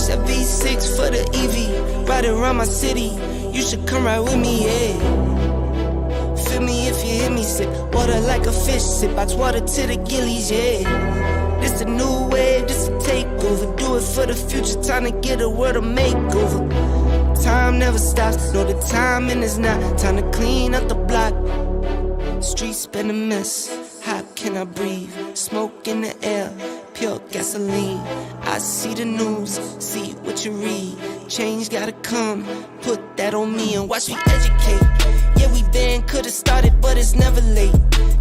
Switch that V6 for the EV. Ride it around my city. You should come ride with me, yeah. Feel me if you hear me sip. Water like a fish sip. Box water to the gillies, yeah. This a new wave, this a takeover. Do it for the future, time to get a world a makeover. Time never stops, no the timing is not. Time to clean up the block. Streets been a mess, how can I breathe? Smoke in the air, pure gasoline. I see the news, see what you read. Change gotta come, put that on me and watch me educate. Yeah, we been, could've started, but it's never late.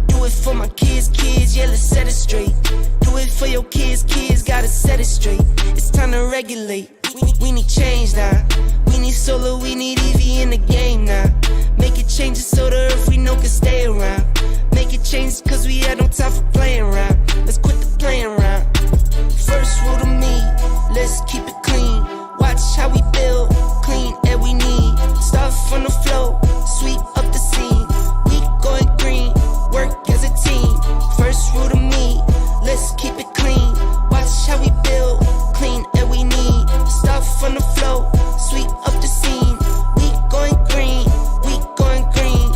Do it for my kids, yeah, let's set it straight. Do it for your kids, gotta set it straight. It's time to regulate, we need change now. We need solar, we need EV in the game now. Make it changes so the earth we know can stay around. Make it change cause we had no time for playing around. Let's quit the playing around. First rule to me, let's keep it clean. Watch how we build, clean air we need. Start from the flow, sweep up the scene. We going green, work as a team. First rule to me, let's keep it clean. Watch how we build, clean air we need. Start from the flow, sweep up the scene. We going green, we going green.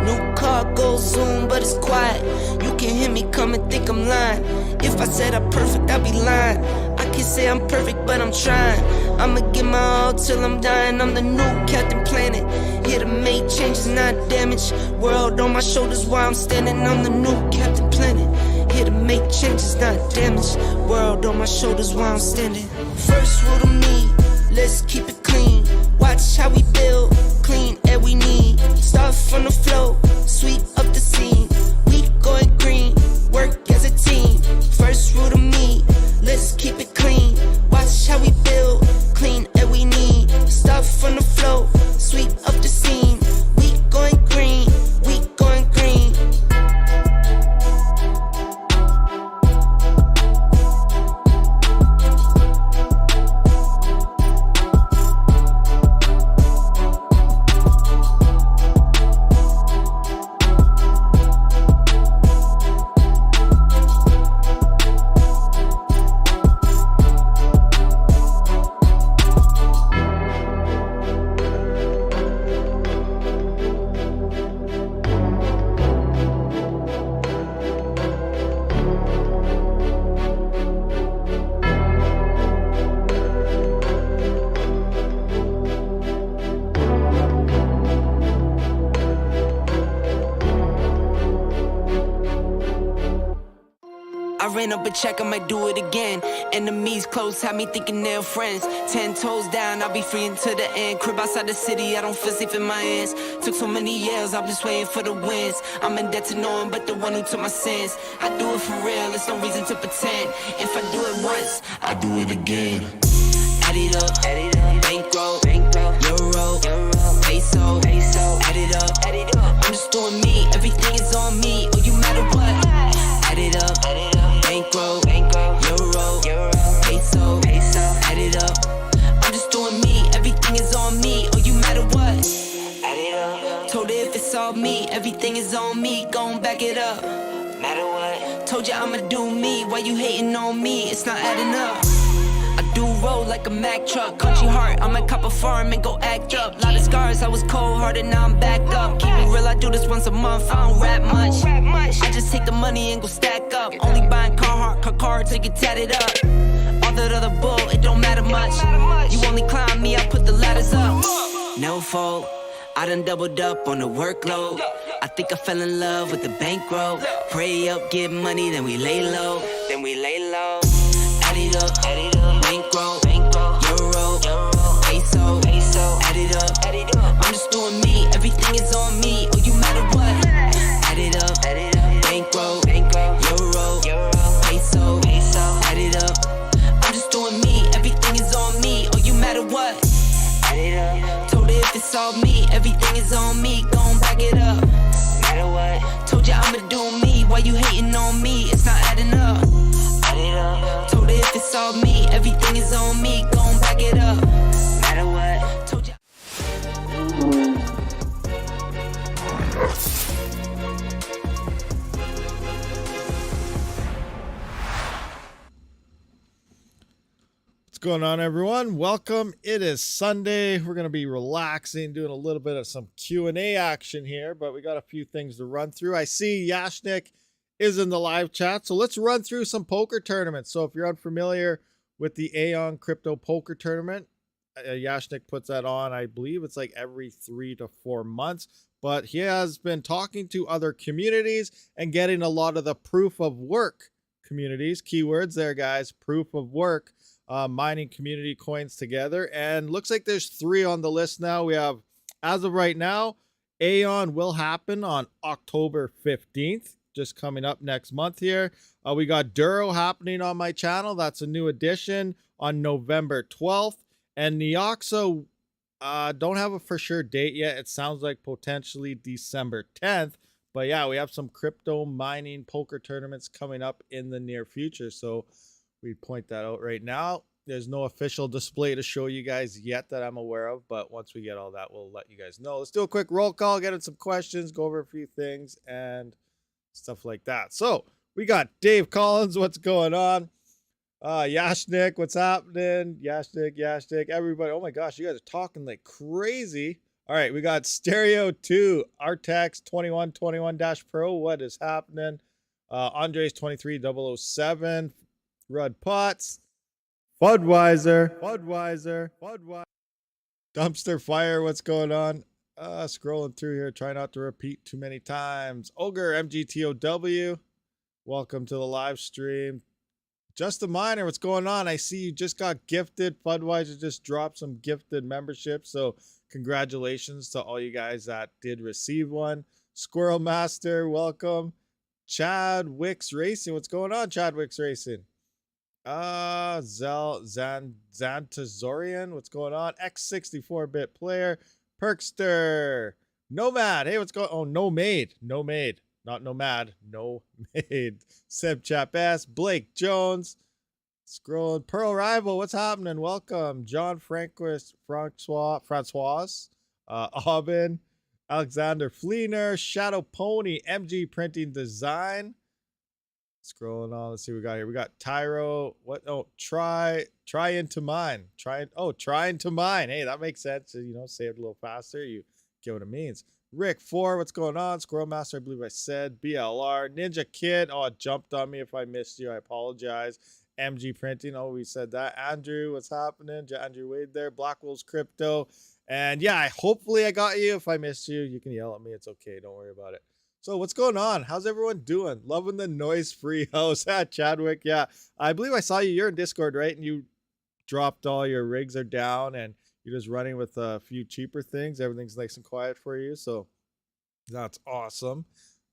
New car goes zoom, but it's quiet. You can hear me come and think I'm lying. If I said I'm perfect, I'd be lying. I can't say I'm perfect, but I'm trying. I'ma give my all till I'm dying. I'm the new Captain Planet, here to make changes, not damage. World on my shoulders while I'm standing. I'm the new Captain Planet, here to make changes, not damage. World on my shoulders while I'm standing. First rule to me, let's keep it clean. Watch how we build, clean air we need. Start from the flow, sweep up the scene. We going green, work as a team. First rule to me, let's keep it clean. Watch how we build, clean air we need. Start from the flow, sweep up the scene. We going green, we going green. Ran up a check, I might do it again. Enemies close, have me thinking they're friends. 10 toes down, I'll be free until the end. Crib outside the city, I don't feel safe in my hands. Took so many years, I'm just waiting for the wins. I'm in debt to no one but the one who took my sins. I do it for real, there's no reason to pretend. If I do it once, I do it again. Add it up, bankroll, euro, peso, add it up. I'm just doing me, everything is on me. Oh, you matter what? Add it up. Bankroll, euro, peso, add it up. I'm just doing me, everything is on me. Oh, you matter what? Add it up. Told her if it's all me, everything is on me. Gon' back it up. Matter what? Told you I'ma do me. Why you hating on me? It's not adding up. I do roll like a Mack truck. Country heart, I might cop a farm and go act up. Lot of scars, I was cold-hearted, now I'm back up. Keep it real, I do this once a month, I don't rap much. I just take the money and go stack up. Only buying car till you tatted up. All that other bull, it don't matter much. You only climb me, I put the ladders up. No fault, I done doubled up on the workload. I think I fell in love with the bankroll. Pray up, get money, then we lay low. Add it up, bankroll, euro, peso, add it up. I'm just doing me, everything is on me. Oh, you matter what? Add it up, bankroll, euro, peso, add it up. I'm just doing me, everything is on me. Oh, you matter what? Add it up. Told her if it's all me, everything is on me. Gon' back it up. Matter what? Told you I'ma do me. Why you hating on me? It's not adding up. Add it up. Told her if it's all me, everything is on me. Gon' back it up. Matter what? Told you. going on, everyone? Welcome. It is Sunday. We're going to be relaxing, doing a little bit of some Q&A action here, but we got a few things to run through. I see Yashnik is in the live chat, so let's run through some poker tournaments. So if you're unfamiliar with the Aeon Crypto Poker Tournament, Yashnik puts that on. I believe it's like every 3 to 4 months, but he has been talking to other communities and getting a lot of the proof of work communities, keywords there, guys, proof of work, mining community coins together. And looks like there's 3 on the list now. We have, as of right now, Aeon will happen on October 15th, just coming up next month here. We got Duro happening on my channel. That's a new addition on November 12th. And Neoxo, don't have a for sure date yet. It sounds like potentially December 10th. But yeah, we have some crypto mining poker tournaments coming up in the near future. So we point that out right now. There's no official display to show you guys yet that I'm aware of. But once we get all that, we'll let you guys know. Let's do a quick roll call, get in some questions, go over a few things and stuff like that. So we got Dave Collins. What's going on? Yashnik, what's happening? Yashnik, everybody. Oh my gosh, you guys are talking like crazy. All right, we got Stereo 2, Artex 2121-Pro. What is happening? Andres 23007, Rud Potts, Budweiser. Dumpster Fire, what's going on? Scrolling through here, try not to repeat too many times. Ogre MGTOW, welcome to the live stream. Just a Miner, what's going on? I see you just got gifted. Budweiser just dropped some gifted memberships, so congratulations to all you guys that did receive one. Squirrel Master, welcome. Chad Wicks Racing, what's going on, Chad Wicks Racing? Zantazorian, what's going on? X64-bit player. Perkster. Nomad, hey, what's going on? Oh, Nomade. Not Nomad, Nomade. Seb Chap S, Blake Jones, scrolling. Pearl Rival, what's happening? Welcome. John Francois, Aubin, Alexander Fleener, Shadow Pony, MG Printing Design. Scrolling on, let's see what we got here. We got Tyro. What? Oh, try into mine. Try into mine. Hey, that makes sense. You know, say it a little faster. You get what it means. Rick 4, what's going on? Squirrel Master, I believe I said. BLR. Ninja Kid. Oh, it jumped on me. If I missed you, I apologize. MG Printing. Oh, we said that. Andrew, what's happening? Andrew Wade there. Blackwell's Crypto. And yeah, hopefully I got you. If I missed you, you can yell at me. It's okay. Don't worry about it. So what's going on? How's everyone doing? Loving the noise-free house. Chadwick, yeah. I believe I saw you. You're in Discord, right? And you dropped all your rigs are down and you're just running with a few cheaper things. Everything's nice and quiet for you. So that's awesome.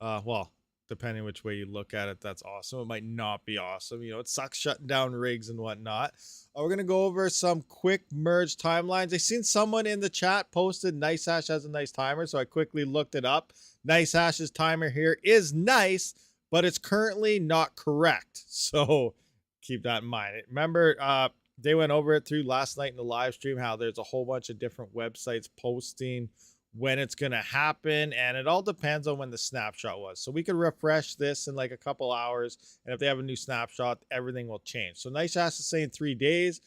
Well, depending which way you look at it, that's awesome. It might not be awesome. You know, it sucks shutting down rigs and whatnot. We're going to go over some quick merge timelines. I seen someone in the chat posted Nice Hash has a nice timer. So I quickly looked it up. Nice Hash's timer here is nice, but it's currently not correct. So keep that in mind. Remember, they went over it through last night in the live stream, how there's a whole bunch of different websites posting when it's going to happen. And it all depends on when the snapshot was. So we could refresh this in like a couple hours. And if they have a new snapshot, everything will change. So Nice Hash is saying 3 days.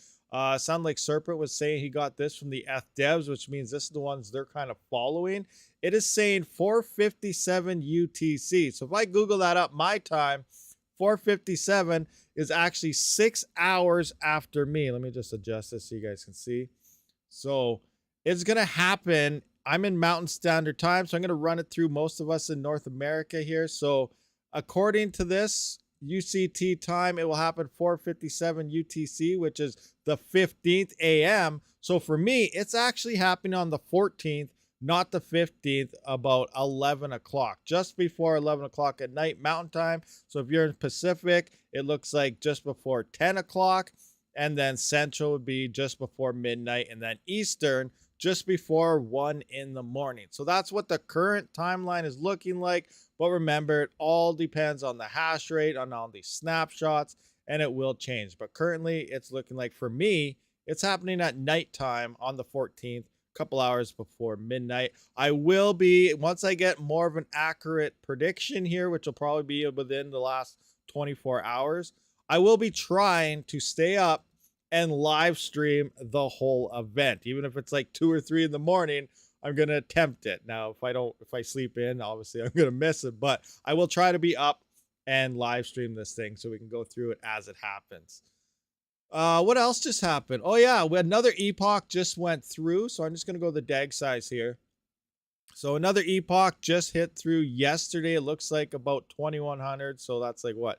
Sound like Serpent was saying he got this from the ETH which means this is the ones they're kind of following. It is saying 4:57 UTC. So if I Google that up, my time, 4:57 is actually 6 hours after me. Let me just adjust this so you guys can see. So it's going to happen. I'm in Mountain Standard Time, so I'm going to run it through most of us in North America here. So according to this UCT time, it will happen 4:57 UTC, which is the 15th AM. So for me, it's actually happening on the 14th, not the 15th, about 11 o'clock, just before 11 o'clock at night Mountain Time. So if you're in Pacific, it looks like just before 10 o'clock, and then Central would be just before midnight, and then Eastern just before 1 in the morning. So that's what the current timeline is looking like. But remember, it all depends on the hash rate, on all these snapshots, and it will change. But currently, it's looking like for me, it's happening at nighttime on the 14th, a couple hours before midnight. I will be, once I get more of an accurate prediction here, which will probably be within the last 24 hours, I will be trying to stay up and live stream the whole event. Even if it's like 2 or 3 in the morning, I'm going to attempt it. Now, if I sleep in, obviously I'm going to miss it, but I will try to be up and live stream this thing so we can go through it as it happens. What else just happened? Oh yeah, another epoch just went through. So I'm just going to go to the DAG size here. So another epoch just hit through yesterday. It looks like about 2100. So that's like what,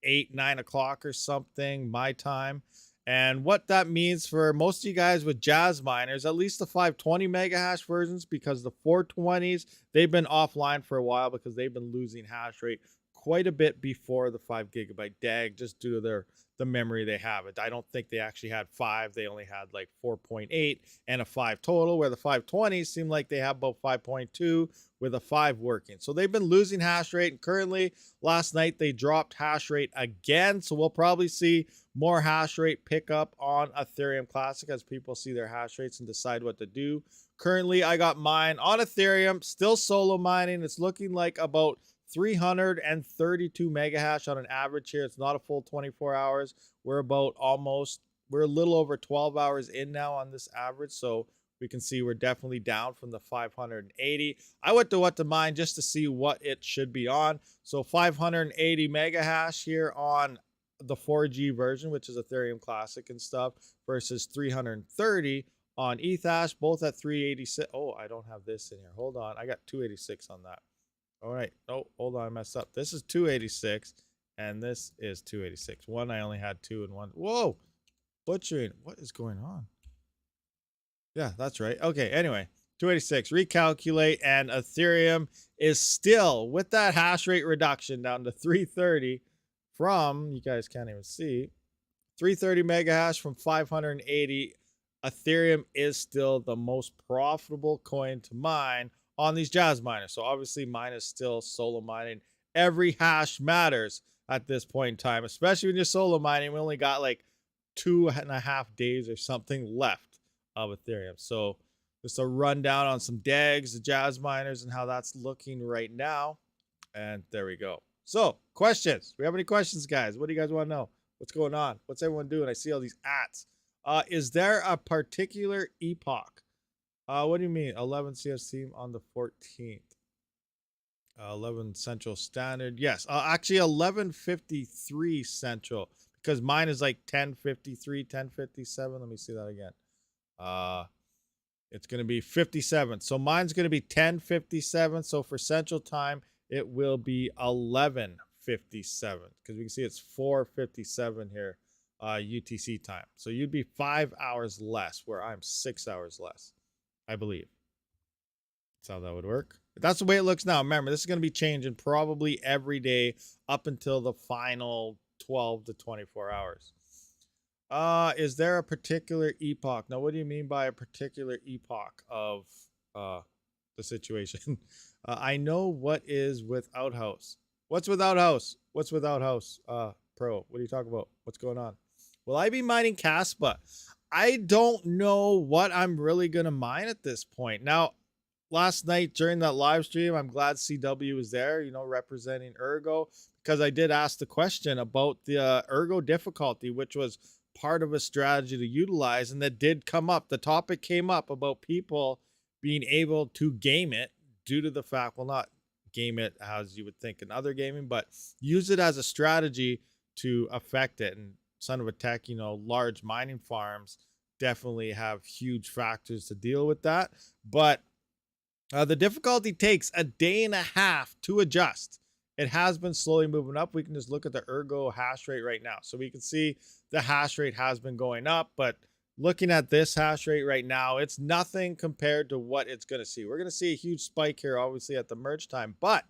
8, 9 o'clock or something, my time. And what that means for most of you guys with Jazz miners, at least the 520 mega hash versions, because the 420s, they've been offline for a while because they've been losing hash rate quite a bit before the 5 gigabyte DAG, just due to the memory they have. I don't think they actually had 5. They only had like 4.8 and a 5 total, where the 520s seem like they have about 5.2 with a 5 working. So they've been losing hash rate, and currently last night they dropped hash rate again. So we'll probably see more hash rate pick up on Ethereum Classic as people see their hash rates and decide what to do. Currently, I got mine on Ethereum, still solo mining. It's looking like about 332 mega hash on an average here. It's not a full 24 hours. We're a little over 12 hours in now on this average. So we can see we're definitely down from the 580. I went to what to mine just to see what it should be on. So 580 mega hash here on the 4G version, which is Ethereum Classic and stuff, versus 330 on ETHASH, both at 386. Oh, I don't have this in here. Hold on. I got 286 on that. All right. Oh, hold on. I messed up. This is 286 and this is 286. One, I only had 2 and 1. Whoa. Butchering. What is going on? Yeah, that's right. Okay. Anyway, 286. Recalculate, and Ethereum is still with that hash rate reduction down to 330 from, you guys can't even see, 330 mega hash from 580. Ethereum is still the most profitable coin to mine on these Jazz miners. So obviously mine is still solo mining. Every hash matters at this point in time, especially when you're solo mining. We only got like 2.5 days or something left of Ethereum. So just a rundown on some DAGs, the Jazz miners, and how that's looking right now. And there we go. So questions. We have any questions, guys? What do you guys want to know? What's going on? What's everyone doing? I see all these ats. Is there a particular epoch? What do you mean? 11 CST on the 14th. 11 Central Standard. Yes. Actually 11:53 Central, because mine is like 10:53, 10:57. Let me see that again. It's going to be 57. So mine's going to be 10:57. So for Central Time, it will be 11:57, because we can see it's 4:57 here, UTC time. So you'd be 5 hours less, where I'm 6 hours less, I believe. That's how that would work. But that's the way it looks now. Remember, this is going to be changing probably every day up until the final 12 to 24 hours. Is there a particular epoch? Now, what do you mean by a particular epoch of the situation? I know what is without house. What's without house? What's without house? Pro, what are you talking about? What's going on? Will I be mining Caspa? I don't know what I'm really going to mine at this point. Now, last night during that live stream, I'm glad CW was there, you know, representing Ergo, because I did ask the question about the Ergo difficulty, which was part of a strategy to utilize, and that did come up. The topic came up about people being able to game it due to the fact, well, not game it as you would think in other gaming, but use it as a strategy to affect it. And Son of a Tech, you know, large mining farms definitely have huge factors to deal with that. But the difficulty takes a day and a half to adjust. It has been slowly moving up. We can just look at the Ergo hash rate right now. So we can see the hash rate has been going up, but looking at this hash rate right now, it's nothing compared to what it's going to see. We're going to see a huge spike here, obviously, at the merge time, but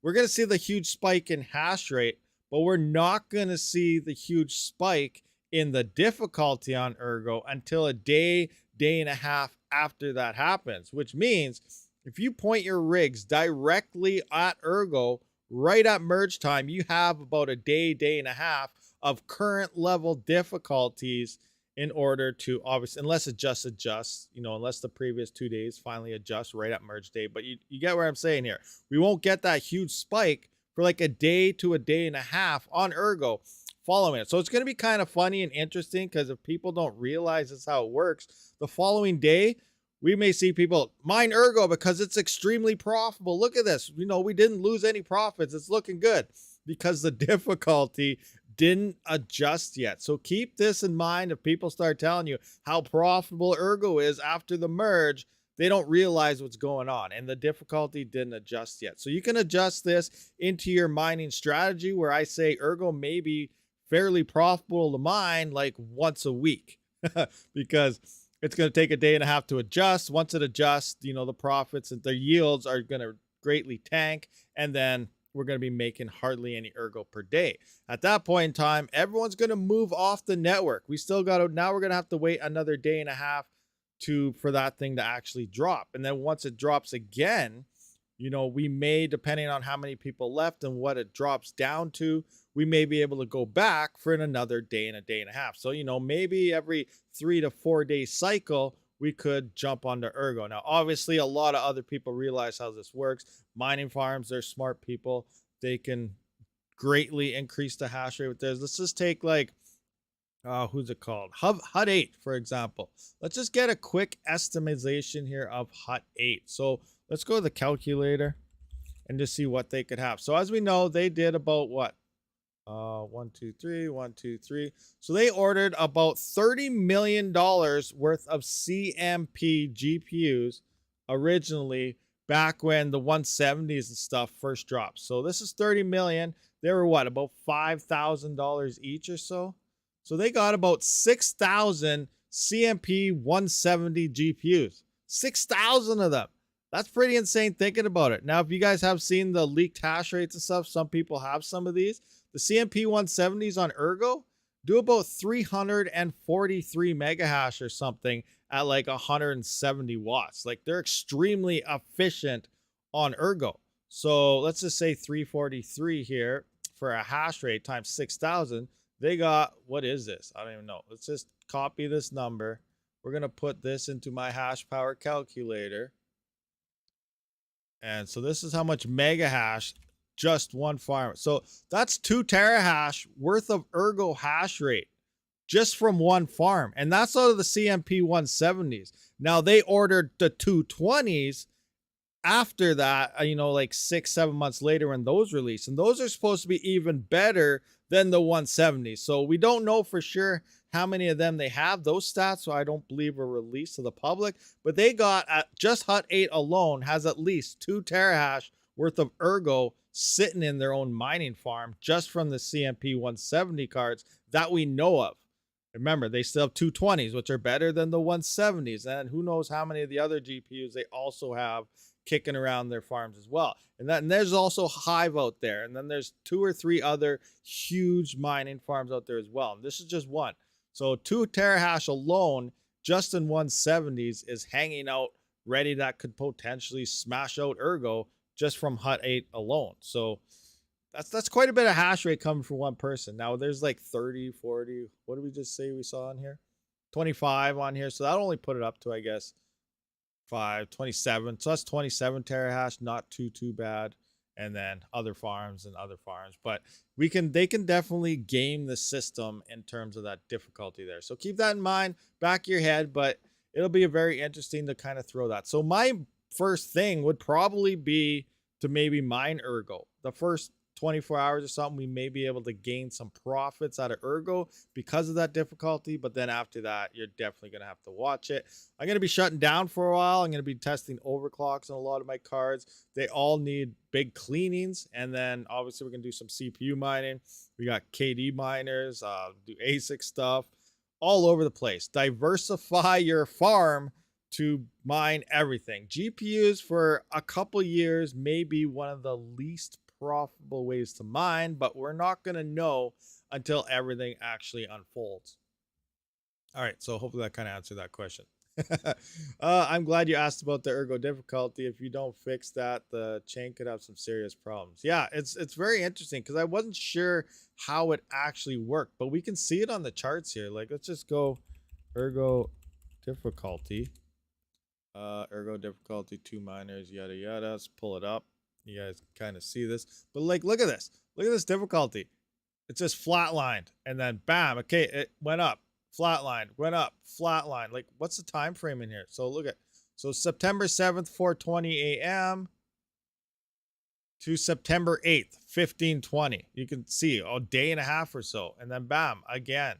we're going to see the huge spike in hash rate, but we're not going to see the huge spike in the difficulty on Ergo until a day, day and a half after that happens, which means if you point your rigs directly at Ergo right at merge time, you have about a day, day and a half of current level difficulties in order to, obviously, unless it just adjusts, you know, unless the previous 2 days finally adjust right at merge day. But you get what I'm saying here. We won't get that huge spike for like a day to a day and a half on Ergo following it. So it's going to be kind of funny and interesting, because if people don't realize this how it works, the following day, we may see people mine ergo because it's extremely profitable. Look at this. You know, we didn't lose any profits. It's looking good, because the difficulty didn't adjust yet. So keep this in mind. If people start telling you how profitable ergo is after the merge, they don't realize what's going on, and the difficulty didn't adjust yet. So you can adjust this into your mining strategy, where I say ergo may be fairly profitable to mine like once a week because it's going to take a day and a half to adjust. Once it adjusts, you know, the profits and the yields are going to greatly tank, and then we're going to be making hardly any ergo per day. At that point in time, everyone's going to move off the network. We still got to, now we're going to have to wait another day and a half for that thing to actually drop. And then once it drops again, you know, we may, depending on how many people left and what it drops down to, we may be able to go back for another day and a day and a half. So, you know, maybe every 3 to 4 day cycle, we could jump onto ergo. Now, obviously, a lot of other people realize how this works. Mining farms, they're smart people. They can greatly increase the hash rate with this. Let's just take like, who's it called? Hut 8, for example. Let's just get a quick estimation here of Hut 8. So let's go to the calculator and just see what they could have. So as we know, they did about what? 1, 2, 3, 1, 2, 3. So they ordered about $30 million worth of CMP GPUs originally, back when the 170s and stuff first dropped. So this is 30 million. They were what, about $5,000 each or so? So they got about 6,000 CMP 170 GPUs. 6,000 of them. That's pretty insane thinking about it. Now, if you guys have seen the leaked hash rates and stuff, some people have some of these. The CMP 170s on ergo do about 343 mega hash or something at like 170 watts. Like, they're extremely efficient on ergo. So let's just say 343 here for a hash rate times 6,000. They got, what is this? I don't even know. Let's just copy this number. We're going to put this into my hash power calculator. And so this is how much mega hash just one farm. So that's 2 terahash worth of ergo hash rate just from one farm. And that's out of the CMP 170s. Now they ordered the 220s after that, you know, like 6-7 months later when those released. And those are supposed to be even better than the 170s. So we don't know for sure how many of them they have. Those stats, so I don't believe, are released to the public. But they got, just Hut 8 alone has at least 2 terahash worth of ergo sitting in their own mining farm just from the CMP 170 cards that we know of. Remember, they still have 220s, which are better than the 170s. And who knows how many of the other GPUs they also have kicking around their farms as well. And there's also Hive out there. And then there's 2 or 3 other huge mining farms out there as well. And this is just one. So 2 terahash alone, just in 170s, is hanging out ready, that could potentially smash out ergo just from Hut 8 alone. So that's quite a bit of hash rate coming from one person. Now there's like 30, 40, what did we just say we saw on here? 25 on here. So that'll only put it up to, I guess, 27. So that's 27 terahash, not too bad. And then other farms, but they can definitely game the system in terms of that difficulty there. So keep that in mind, back of your head, but it'll be very interesting to kind of throw that. So my first thing would probably be to maybe mine ergo. The first 24 hours or something, we may be able to gain some profits out of ergo because of that difficulty. But then after that, you're definitely going to have to watch it. I'm going to be shutting down for a while. I'm going to be testing overclocks on a lot of my cards. They all need big cleanings. And then obviously we're going to do some CPU mining. We got KD miners, do ASIC stuff all over the place. Diversify your farm to mine everything. GPUs for a couple years may be one of the least profitable ways to mine, but we're not going to know until everything actually unfolds. All right, so hopefully that kind of answered that question. I'm glad you asked about the ergo difficulty. If you don't fix that, the chain could have some serious problems. Yeah, it's very interesting because I wasn't sure how it actually worked, but we can see it on the charts here. Like, let's just go ergo difficulty. Ergo difficulty, 2 miners, yada yada. Let's pull it up. You guys kind of see this, but like, look at this difficulty. It just flatlined, and then bam, okay, it went up, flatlined, went up, flatlined. Like, what's the time frame in here? So look at, so September 7th, 4:20 a.m. to September 8th, 15:20. You can see a day and a half or so, and then bam, again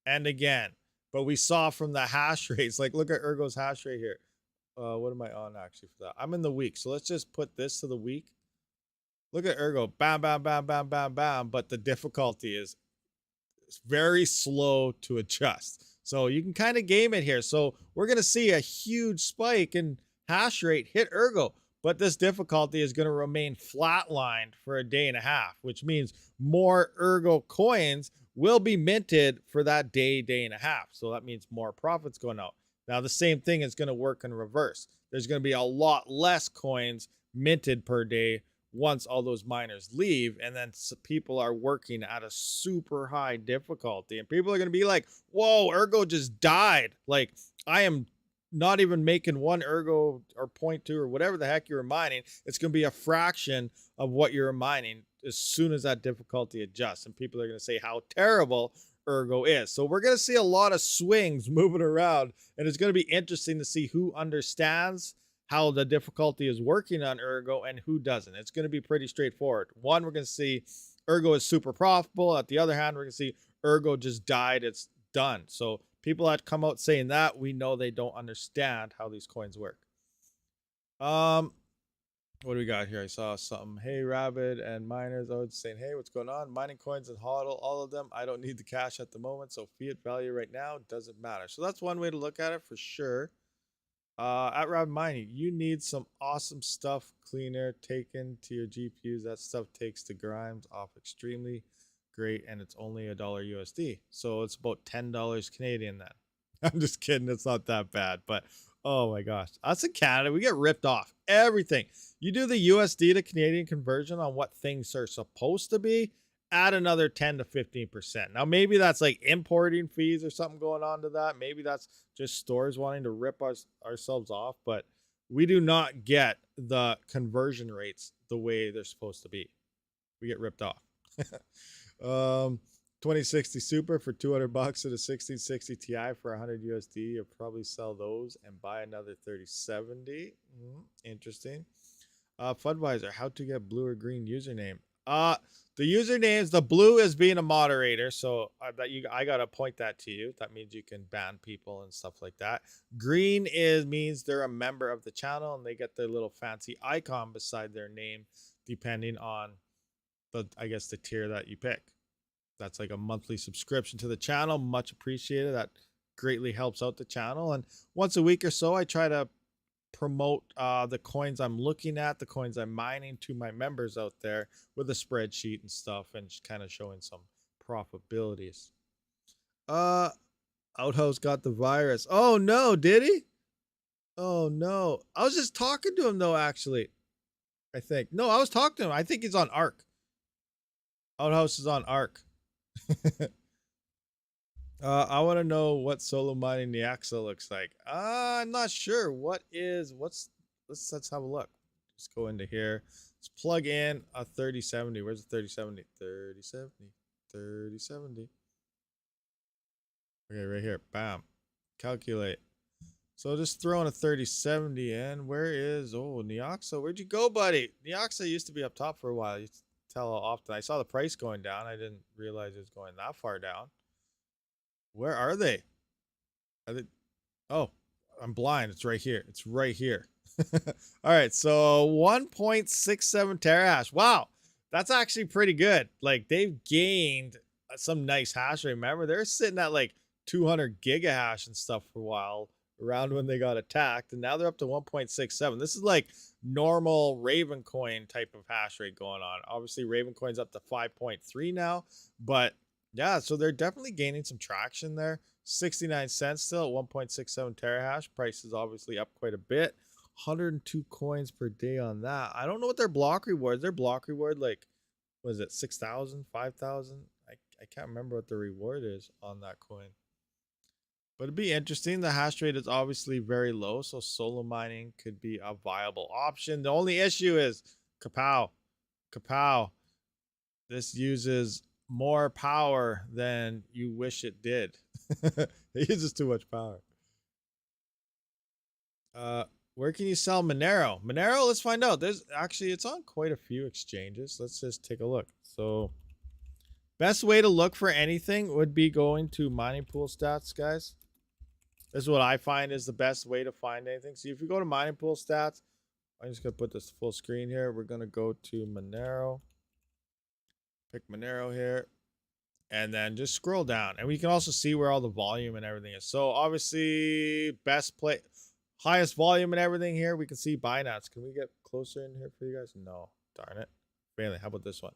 and again. But we saw from the hash rates, like look at Ergo's hash rate here. What am I on actually for that? I'm in the week, so let's just put this to the week. Look at Ergo, bam, bam, bam, bam, bam, bam. But the difficulty is very slow to adjust. So you can kind of game it here. So we're going to see a huge spike in hash rate hit Ergo, but this difficulty is going to remain flatlined for a day and a half, which means more Ergo coins will be minted for that day, day and a half. So that means more profits going out. Now, the same thing is going to work in reverse. There's going to be a lot less coins minted per day once all those miners leave, and then people are working at a super high difficulty, and people are going to be like, whoa, Ergo just died. Like, I am not even making 1 Ergo or 0.2 or whatever the heck you're mining. It's going to be a fraction of what you're mining as soon as that difficulty adjusts, and people are going to say how terrible Ergo is. So we're going to see a lot of swings moving around, and it's going to be interesting to see who understands how the difficulty is working on Ergo and who doesn't. It's going to be pretty straightforward. One, we're going to see Ergo is super profitable. At the other hand, we're going to see Ergo just died. It's done. So people that come out saying that, we know they don't understand how these coins work. What do we got here? I saw something. Hey, Rabid and miners. I was saying, hey, what's going on? Mining coins and HODL, all of them. I don't need the cash at the moment, so fiat value right now doesn't matter. So that's one way to look at it for sure. At RabidMining, you need some awesome stuff cleaner taken to your GPUs. That stuff takes the grimes off extremely great, and it's only $1 USD. So it's about $10 Canadian then. I'm just kidding. It's not that bad, but oh my gosh. Us in Canada, we get ripped off. Everything. You do the USD to Canadian conversion on what things are supposed to be, add another 10 to 15%. Now, maybe that's like importing fees or something going on to that. Maybe that's just stores wanting to rip ourselves off, but we do not get the conversion rates the way they're supposed to be. We get ripped off. 2060 Super for $200 at a 1660 Ti for 100 USD. You'll probably sell those and buy another 3070. Interesting. Fundvisor, how to get blue or green username. The usernames, the blue is being a moderator, so I gotta point that to you. That means you can ban people and stuff like that. Green means they're a member of the channel and they get their little fancy icon beside their name, depending on the tier that you pick. That's like a monthly subscription to the channel. Much appreciated. That greatly helps out the channel. And once a week or so, I try to promote the coins I'm looking at, the coins I'm mining to my members out there with a spreadsheet and stuff, and just kind of showing some profitabilities. Outhouse got the virus. Oh no, did he? Oh no. I was just talking to him though, actually. I think. No, I was talking to him. I think he's on ARC. Outhouse is on ARC. I want to know what solo mining Niaxa looks like. I'm not sure. Let's have a look. Let's go into here. Let's plug in a 3070. Where's the 3070? 3070. Okay, right here. Bam. Calculate. So just throwing a 3070 in. Where is, Niaxa? Where'd you go, buddy? Niaxa used to be up top for a while. You tell how often. I saw the price going down. I didn't realize it was going that far down. Where are they? Oh, I'm blind. It's right here. It's right here. All right. So 1.67 terahash. Wow. That's actually pretty good. Like, they've gained some nice hash rate. Remember, they're sitting at like 200 gigahash and stuff for a while around when they got attacked. And now they're up to 1.67. This is like normal Ravencoin type of hash rate going on. Obviously, Ravencoin's up to 5.3 now, but yeah, so they're definitely gaining some traction there. 69 cents still at 1.67 terahash. Price is obviously up quite a bit. 102 coins per day on that. I don't know what their block reward. Their block reward, like, was it 6,000, 5,000? I can't remember what the reward is on that coin. But it'd be interesting. The hash rate is obviously very low, so solo mining could be a viable option. The only issue is kapow. This uses more power than you wish it did. It uses too much power. Where can you sell Monero? Monero, let's find out. There's actually, it's on quite a few exchanges. Let's just take a look. So best way to look for anything would be going to mining pool stats, guys. This is what I find is the best way to find anything. So if you go to mining pool stats, I'm just going to put this full screen here. We're going to go to Monero. Pick Monero here. And then just scroll down. And we can also see where all the volume and everything is. So obviously, best play, highest volume and everything here. We can see Binance. Can we get closer in here for you guys? No. Darn it. Bailey, how about this one?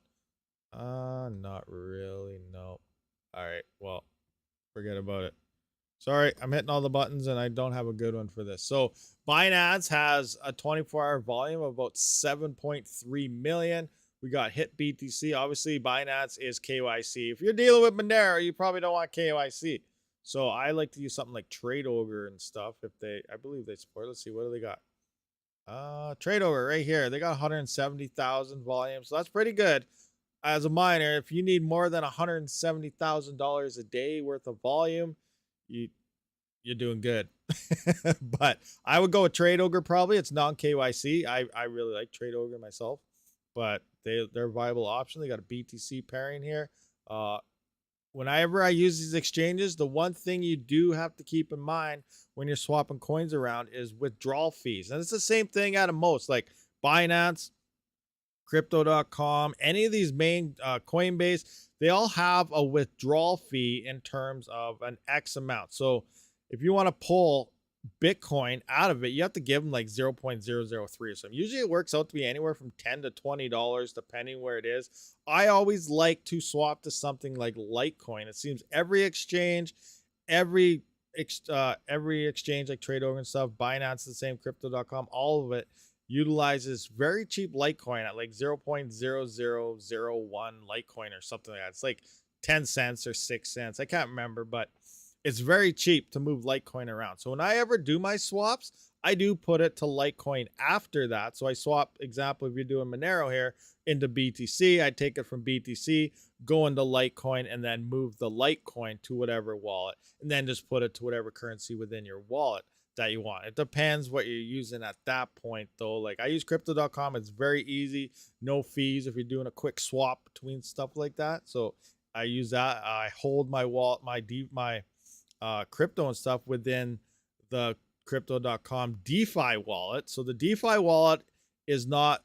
Not really. No. All right. Well, forget about it. Sorry, I'm hitting all the buttons and I don't have a good one for this. So Binance has a 24-hour volume of about 7.3 million. We got Hit BTC. Obviously, Binance is KYC. If you're dealing with Monero, you probably don't want KYC. So I like to use something like Trade Ogre and stuff. If they, I believe they support. Let's see, what do they got? Trade Ogre right here. They got 170,000 volume. So that's pretty good. As a miner, if you need more than $170,000 a day worth of volume, you're doing good. But I would go with Trade Ogre probably. It's non-KYC. I really like Trade Ogre myself, but they're a viable option. They got a BTC pairing here. Whenever I use these exchanges, the one thing you do have to keep in mind when you're swapping coins around is withdrawal fees. And it's the same thing out of most, like Binance, Crypto.com, any of these main Coinbase, they all have a withdrawal fee in terms of an X amount. So if you want to pull Bitcoin out of it, you have to give them like 0.003 or something. Usually it works out to be anywhere from $10 to $20 depending where it is. I always like to swap to something like Litecoin. It seems every exchange, every exchange like Trade Ogre and stuff, Binance the same, Crypto.com, all of it utilizes very cheap Litecoin at like 0.0001 Litecoin or something like that. It's like 10 cents or 6 cents. I can't remember, but it's very cheap to move Litecoin around. So when I ever do my swaps, I do put it to Litecoin after that. So I swap, example, if you're doing Monero here, into BTC, I take it from BTC, go into Litecoin, and then move the Litecoin to whatever wallet, and then just put it to whatever currency within your wallet that you want. It depends what you're using at that point, though. Like I use Crypto.com. It's very easy, no fees if you're doing a quick swap between stuff like that. So I use that. I hold my wallet, my crypto and stuff within the Crypto.com DeFi wallet. So the DeFi wallet is not,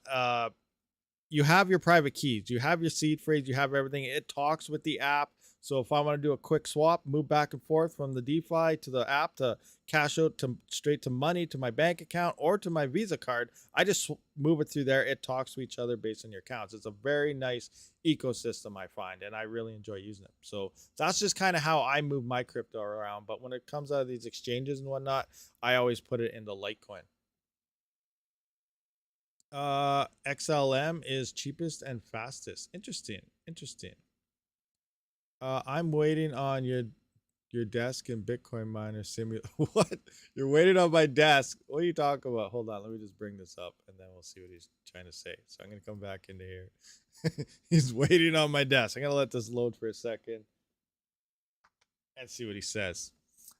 you have your private keys, you have your seed phrase, you have everything. It talks with the app. So if I want to do a quick swap, move back and forth from the DeFi to the app to cash out to straight to money to my bank account or to my Visa card, I just move it through there. It talks to each other based on your accounts. It's a very nice ecosystem, I find, and I really enjoy using it. So that's just kind of how I move my crypto around. But when it comes out of these exchanges and whatnot, I always put it into Litecoin. XLM is cheapest and fastest. Interesting. I'm waiting on your desk and Bitcoin miner simulator. What? You're waiting on my desk? What are you talking about? Hold on, let me just bring this up and then we'll see what he's trying to say. So I'm gonna come back into here. He's waiting on my desk. I'm gonna let this load for a second and see what he says.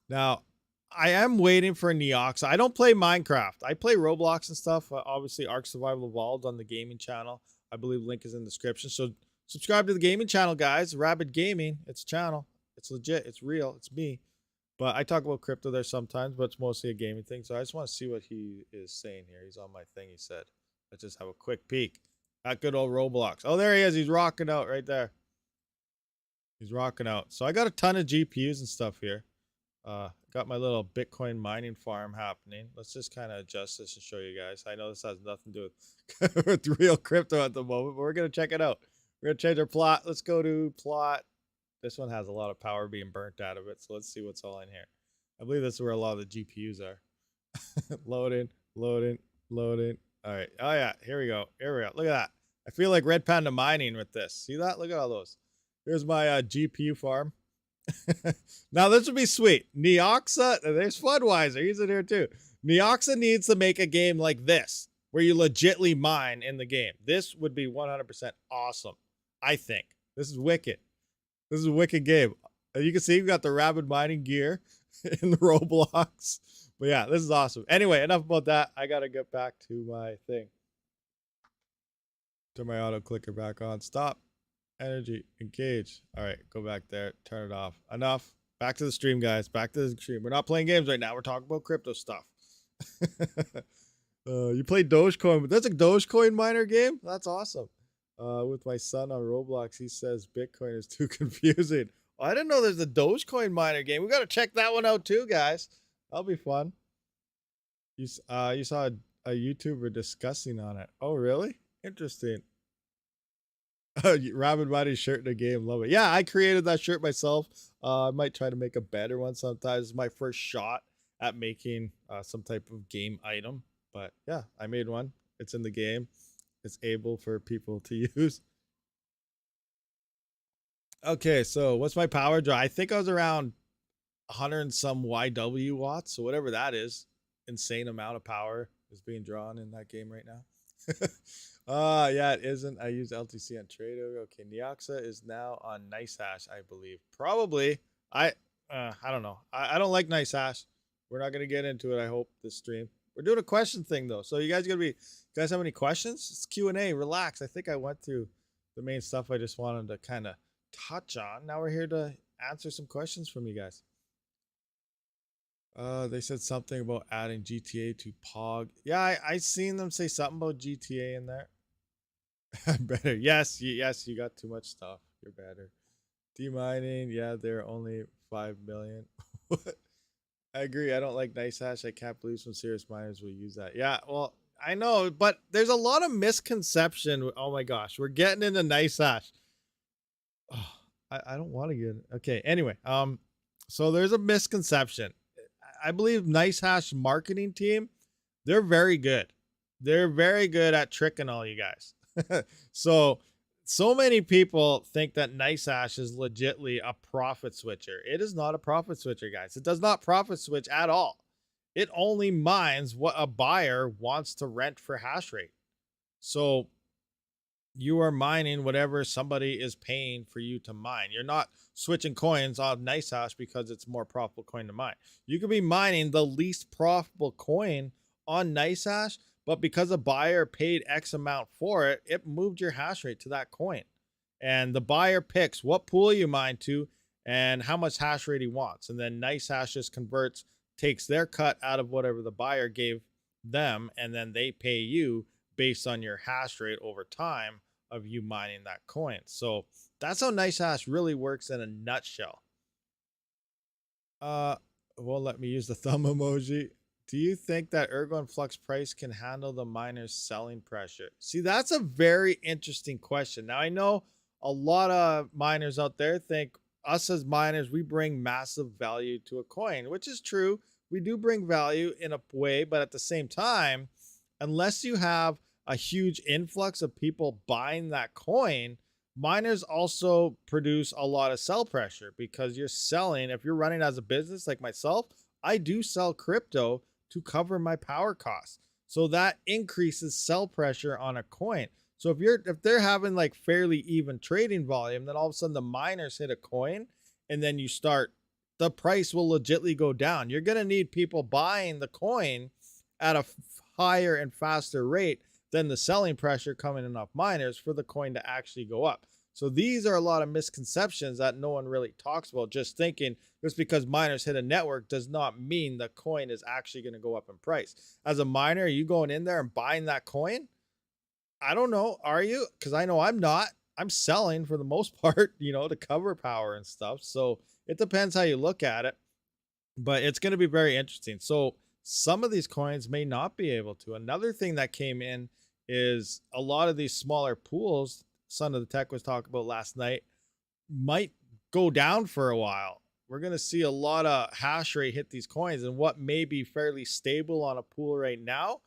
Now, I am waiting for Neox. I don't play Minecraft. I play Roblox and stuff. Obviously, Ark Survival Evolved on the gaming channel. I believe link is in the description. So subscribe to the gaming channel, guys. Rabid Gaming. It's a channel. It's legit. It's real. It's me. But I talk about crypto there sometimes, but it's mostly a gaming thing. So I just want to see what he is saying here. He's on my thing, he said. Let's just have a quick peek. That good old Roblox. Oh, there he is. He's rocking out right there. He's rocking out. So I got a ton of GPUs and stuff here. Got my little Bitcoin mining farm happening. Let's just kind of adjust this and show you guys. I know this has nothing to do with real crypto at the moment, but we're going to check it out. We're going to change our plot. Let's go to plot. This one has a lot of power being burnt out of it. So let's see what's all in here. I believe this is where a lot of the GPUs are. Loading. All right. Oh, yeah. Here we go. Look at that. I feel like Red Panda mining with this. See that? Look at all those. Here's my GPU farm. Now this would be sweet. Neoxa, there's Floodwiser. He's in here too. Neoxa needs to make a game like this, where you legitly mine in the game. This would be 100% awesome. I think this is wicked. This is a wicked game. You can see we've got the RabidMining gear in the Roblox. But yeah, this is awesome. Anyway, enough about that. I got to get back to my thing. Turn my auto clicker back on. Stop. Energy. Engage. All right, go back there. Turn it off. Enough. Back to the stream, guys. Back to the stream. We're not playing games right now. We're talking about crypto stuff. You play Dogecoin, but that's a Dogecoin miner game? That's awesome. With my son on Roblox, he says Bitcoin is too confusing. Oh, I didn't know there's a Dogecoin miner game. We got to check that one out too, guys. That'll be fun. You saw a YouTuber discussing on it. Oh, really? Interesting. RabidMining shirt in the game. Love it. Yeah, I created that shirt myself. I might try to make a better one sometimes. It's my first shot at making some type of game item. But yeah, I made one. It's in the game. It's able for people to use. Okay, so what's my power draw? I think I was around 100 and some YW watts. So whatever that is, insane amount of power is being drawn in that game right now. Yeah, it isn't. I use LTC on Trado. Okay, Neoxa is now on NiceHash, I believe. Probably. I don't know. I don't like NiceHash. We're not gonna get into it, I hope, this stream. We're doing a question thing though. So you guys have any questions? It's Q&A. Relax. I think I went through the main stuff I just wanted to kind of touch on. Now we're here to answer some questions from you guys. They said something about adding GTA to POG. Yeah, I seen them say something about GTA in there. Better. Yes, you got too much stuff. You're better. Demining, yeah, they're only 5 million. I agree. I don't like NiceHash. I can't believe some serious miners will use that. Yeah, well, I know, but there's a lot of misconception. Oh my gosh, we're getting into NiceHash. Oh, I don't want to get it. Okay, anyway, so there's a misconception. I believe NiceHash marketing team, they're very good. They're very good at tricking all you guys. So many people think that NiceHash is legitly a profit switcher. It is not a profit switcher, guys. It does not profit switch at all. It only mines what a buyer wants to rent for hash rate. So you are mining whatever somebody is paying for you to mine. You're not switching coins on NiceHash because it's more profitable coin to mine. You could be mining the least profitable coin on NiceHash, but because a buyer paid X amount for it, it moved your hash rate to that coin. And the buyer picks what pool you mine to and how much hash rate he wants. And then NiceHash just converts, takes their cut out of whatever the buyer gave them, and then they pay you based on your hash rate over time of you mining that coin. So that's how NiceHash really works in a nutshell. Well, let me use the thumb emoji. Do you think that Ergo and Flux price can handle the miners' selling pressure? See, that's a very interesting question. Now, I know a lot of miners out there think us as miners, we bring massive value to a coin, which is true. We do bring value in a way, but at the same time, unless you have a huge influx of people buying that coin, miners also produce a lot of sell pressure because you're selling. If you're running as a business like myself, I do sell crypto to cover my power costs. So that increases sell pressure on a coin. So if they're having like fairly even trading volume, then all of a sudden the miners hit a coin and then the price will legitly go down. You're going to need people buying the coin at a higher and faster rate than the selling pressure coming in off miners for the coin to actually go up. So these are a lot of misconceptions that no one really talks about. Just thinking just because miners hit a network does not mean the coin is actually going to go up in price. As a miner, are you going in there and buying that coin? I don't know. Are you? Because I know I'm not. I'm selling for the most part, to cover power and stuff. So it depends how you look at it. But it's going to be very interesting. So some of these coins may not be able to. Another thing that came in is a lot of these smaller pools, Son of the Tech was talking about last night, might go down for a while. We're going to see a lot of hash rate hit these coins, and what may be fairly stable on a pool right now,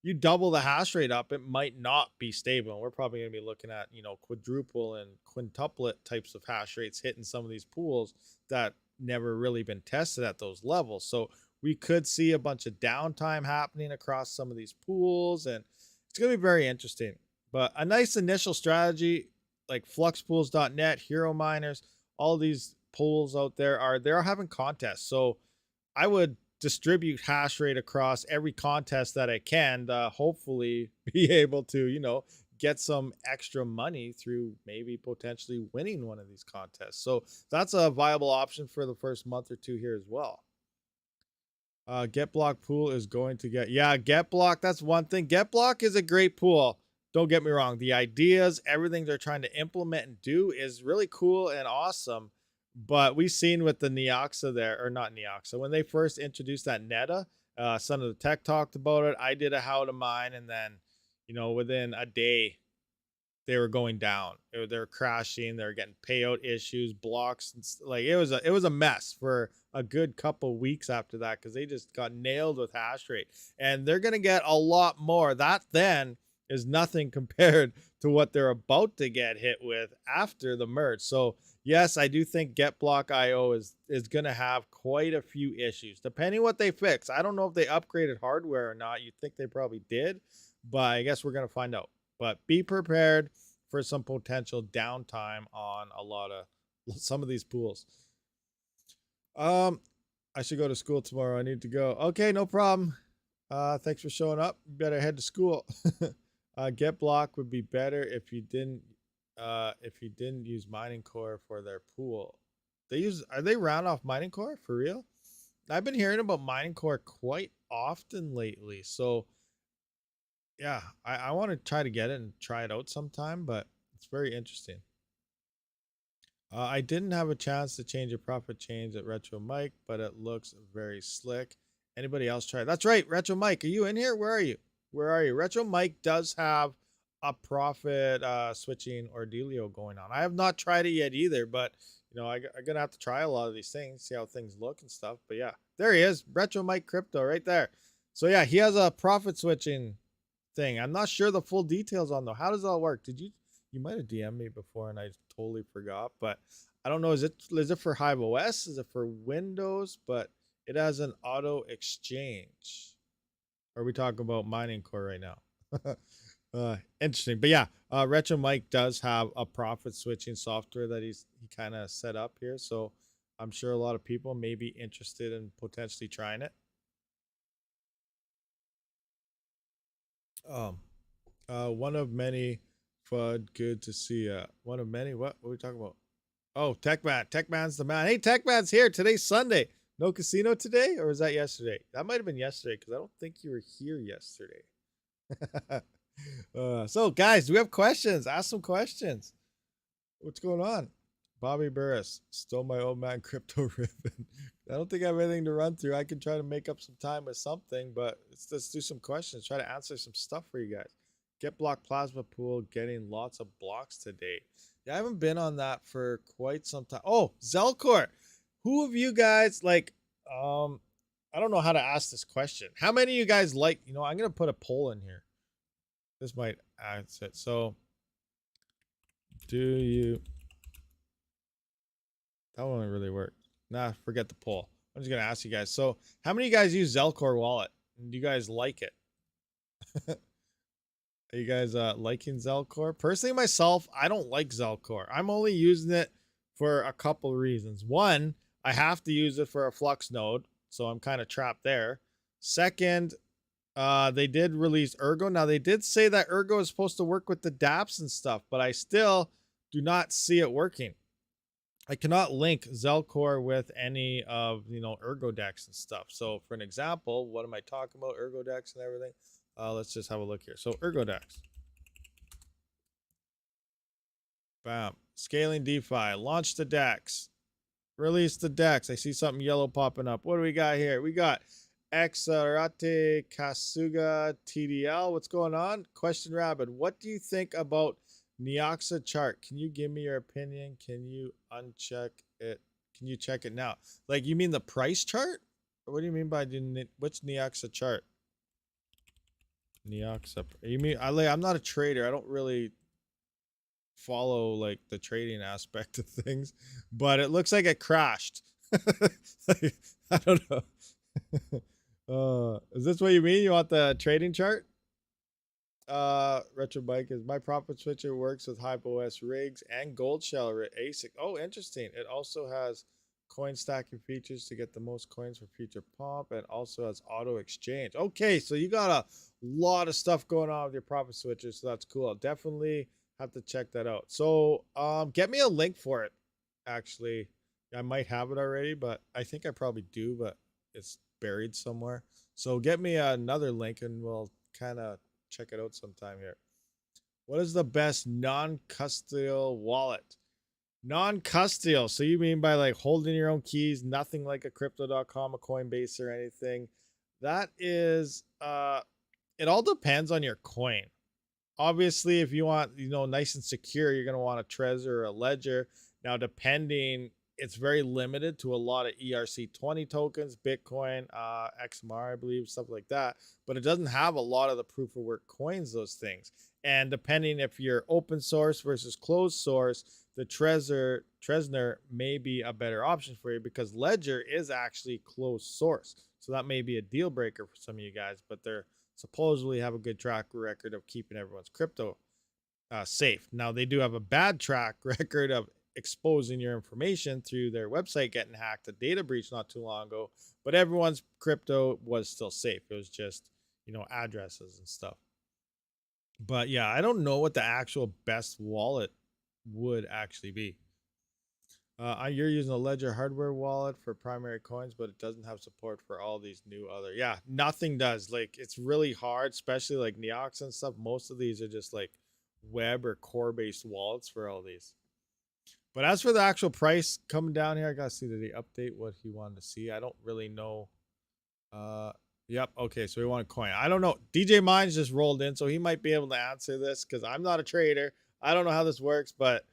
you double the hash rate up, it might not be stable. And we're probably going to be looking at, quadruple and quintuplet types of hash rates hitting some of these pools that never really been tested at those levels. So we could see a bunch of downtime happening across some of these pools, and it's going to be very interesting. But a nice initial strategy like fluxpools.net, hero miners, all these pools out there they're having contests. So I would distribute hash rate across every contest that I can to hopefully be able to, you know, get some extra money through maybe potentially winning one of these contests. So that's a viable option for the first month or two here as well. Get block pool is going to get, yeah, get block. That's one thing. Get block is a great pool. Don't get me wrong. The ideas, everything they're trying to implement and do is really cool and awesome. But we've seen with the Neoxa there, or not Neoxa, when they first introduced that Neta, Son of the Tech talked about it. I did a how to mine, and then, you know, within a day, they were going down. They're crashing. They're getting payout issues, blocks, and like it was a mess for a good couple weeks after that because they just got nailed with hash rate, and they're gonna get a lot more. That then is nothing compared to what they're about to get hit with after the merge. So yes, I do think GetBlock.io is gonna have quite a few issues depending what they fix. I don't know if they upgraded hardware or not. You'd think they probably did, but I guess we're gonna find out. But be prepared for some potential downtime on some of these pools. I should go to school tomorrow. I need to go. Okay, no problem. Thanks for showing up. You better head to school. Get block would be better if you didn't use mining core for their pool. Are they round off mining core for real? I've been hearing about mining core quite often lately. So yeah, I want to try to get it and try it out sometime, but it's very interesting. I didn't have a chance to change a profit change at Retro Mike, but it looks very slick. Anybody else try it? That's right, Retro Mike. Are you in here? Where are you? Where are you? Retro Mike does have a profit switching ordealio going on. I have not tried it yet either, but you know, I'm gonna have to try a lot of these things, see how things look and stuff. But yeah, there he is, Retro Mike Crypto right there. So yeah, he has a profit switching thing. I'm not sure the full details on though. How does that work? You might have DM'd me before and I totally forgot, but I don't know. Is it for Hive OS? Is it for Windows? But it has an auto exchange. Or are we talking about mining core right now? Interesting. But yeah, Retro Mike does have a profit switching software that he kind of set up here. So I'm sure a lot of people may be interested in potentially trying it. One of many, FUD, good to see ya. One of many, what are we talking about? Oh, Techman's the man. Hey, Techman's here. Today's Sunday. No casino today, or was that yesterday? That might have been yesterday because I don't think you were here yesterday. So guys, do we have questions? Ask some questions. What's going on? Bobby Burris stole my old man crypto ribbon. I don't think I have anything to run through. I can try to make up some time with something, but let's do some questions. Try to answer some stuff for you guys. Get block plasma pool, getting lots of blocks today. Yeah, I haven't been on that for quite some time. Oh, Zelcore. Who of you guys like, I don't know how to ask this question. How many of you guys like, you know, I'm going to put a poll in here. This might answer it. So do you, that won't really work. Nah, forget the poll. I'm just going to ask you guys. So how many of you guys use Zelcore wallet? Do you guys like it? Are you guys liking Zelcore? Personally, myself, I don't like Zelcore. I'm only using it for a couple reasons. One, I have to use it for a Flux node, so I'm kind of trapped there. Second, they did release Ergo. Now, they did say that Ergo is supposed to work with the dApps and stuff, but I still do not see it working. I cannot link Zelcore with any of, you know, Ergo decks and stuff. So for an example, what am I talking about? Ergo decks and everything. Let's just have a look here. So Ergo decks. Bam. Scaling DeFi. Launch the decks. Release the decks. I see something yellow popping up. What do we got here? We got Exarate Kasuga TDL. What's going on? Question Rabid. What do you think about Neoxa chart? Can you give me your opinion? Can you uncheck it? Can you check it now? Like, you mean the price chart? Or what do you mean by which Neoxa chart? Neoxa. You mean I'm not a trader. I don't really follow like the trading aspect of things, but it looks like it crashed. Like, I don't know. Is this what you mean? You want the trading chart? Retro Bike is my profit switcher works with HypeOS rigs and gold shell ASIC. Oh, interesting. It also has coin stacking features to get the most coins for future pump, and also has auto exchange. Okay, so you got a lot of stuff going on with your profit switcher, so that's cool. I'll definitely have to check that out. So get me a link for it. Actually, I might have it already, but I think I probably do, but it's buried somewhere. So get me another link and we'll kind of check it out sometime here. What is the best non-custodial wallet? Non-custodial, so you mean by like holding your own keys, nothing like a crypto.com, a Coinbase, or anything? That is it all depends on your coin. Obviously, if you want, nice and secure, you're going to want a Trezor or a Ledger. Now, depending, it's very limited to a lot of ERC20 tokens, Bitcoin, XMR, I believe, stuff like that. But it doesn't have a lot of the proof of work coins, those things. And depending if you're open source versus closed source, the Trezor may be a better option for you, because Ledger is actually closed source. So that may be a deal breaker for some of you guys, but they're supposedly have a good track record of keeping everyone's crypto safe. Now, they do have a bad track record of exposing your information through their website getting hacked, a data breach not too long ago, but everyone's crypto was still safe. It was just, addresses and stuff. But yeah, I don't know what the actual best wallet would actually be. You're using a Ledger hardware wallet for primary coins, but it doesn't have support for all these new other. Yeah, nothing does. Like, it's really hard, especially like Neox and stuff. Most of these are just like web or core based wallets for all these. But as for the actual price coming down here, I gotta see, did he update what he wanted to see? I don't really know. Yep. Okay, so we want a coin. I don't know. DJ Mines just rolled in, so he might be able to answer this, because I'm not a trader. I don't know how this works, but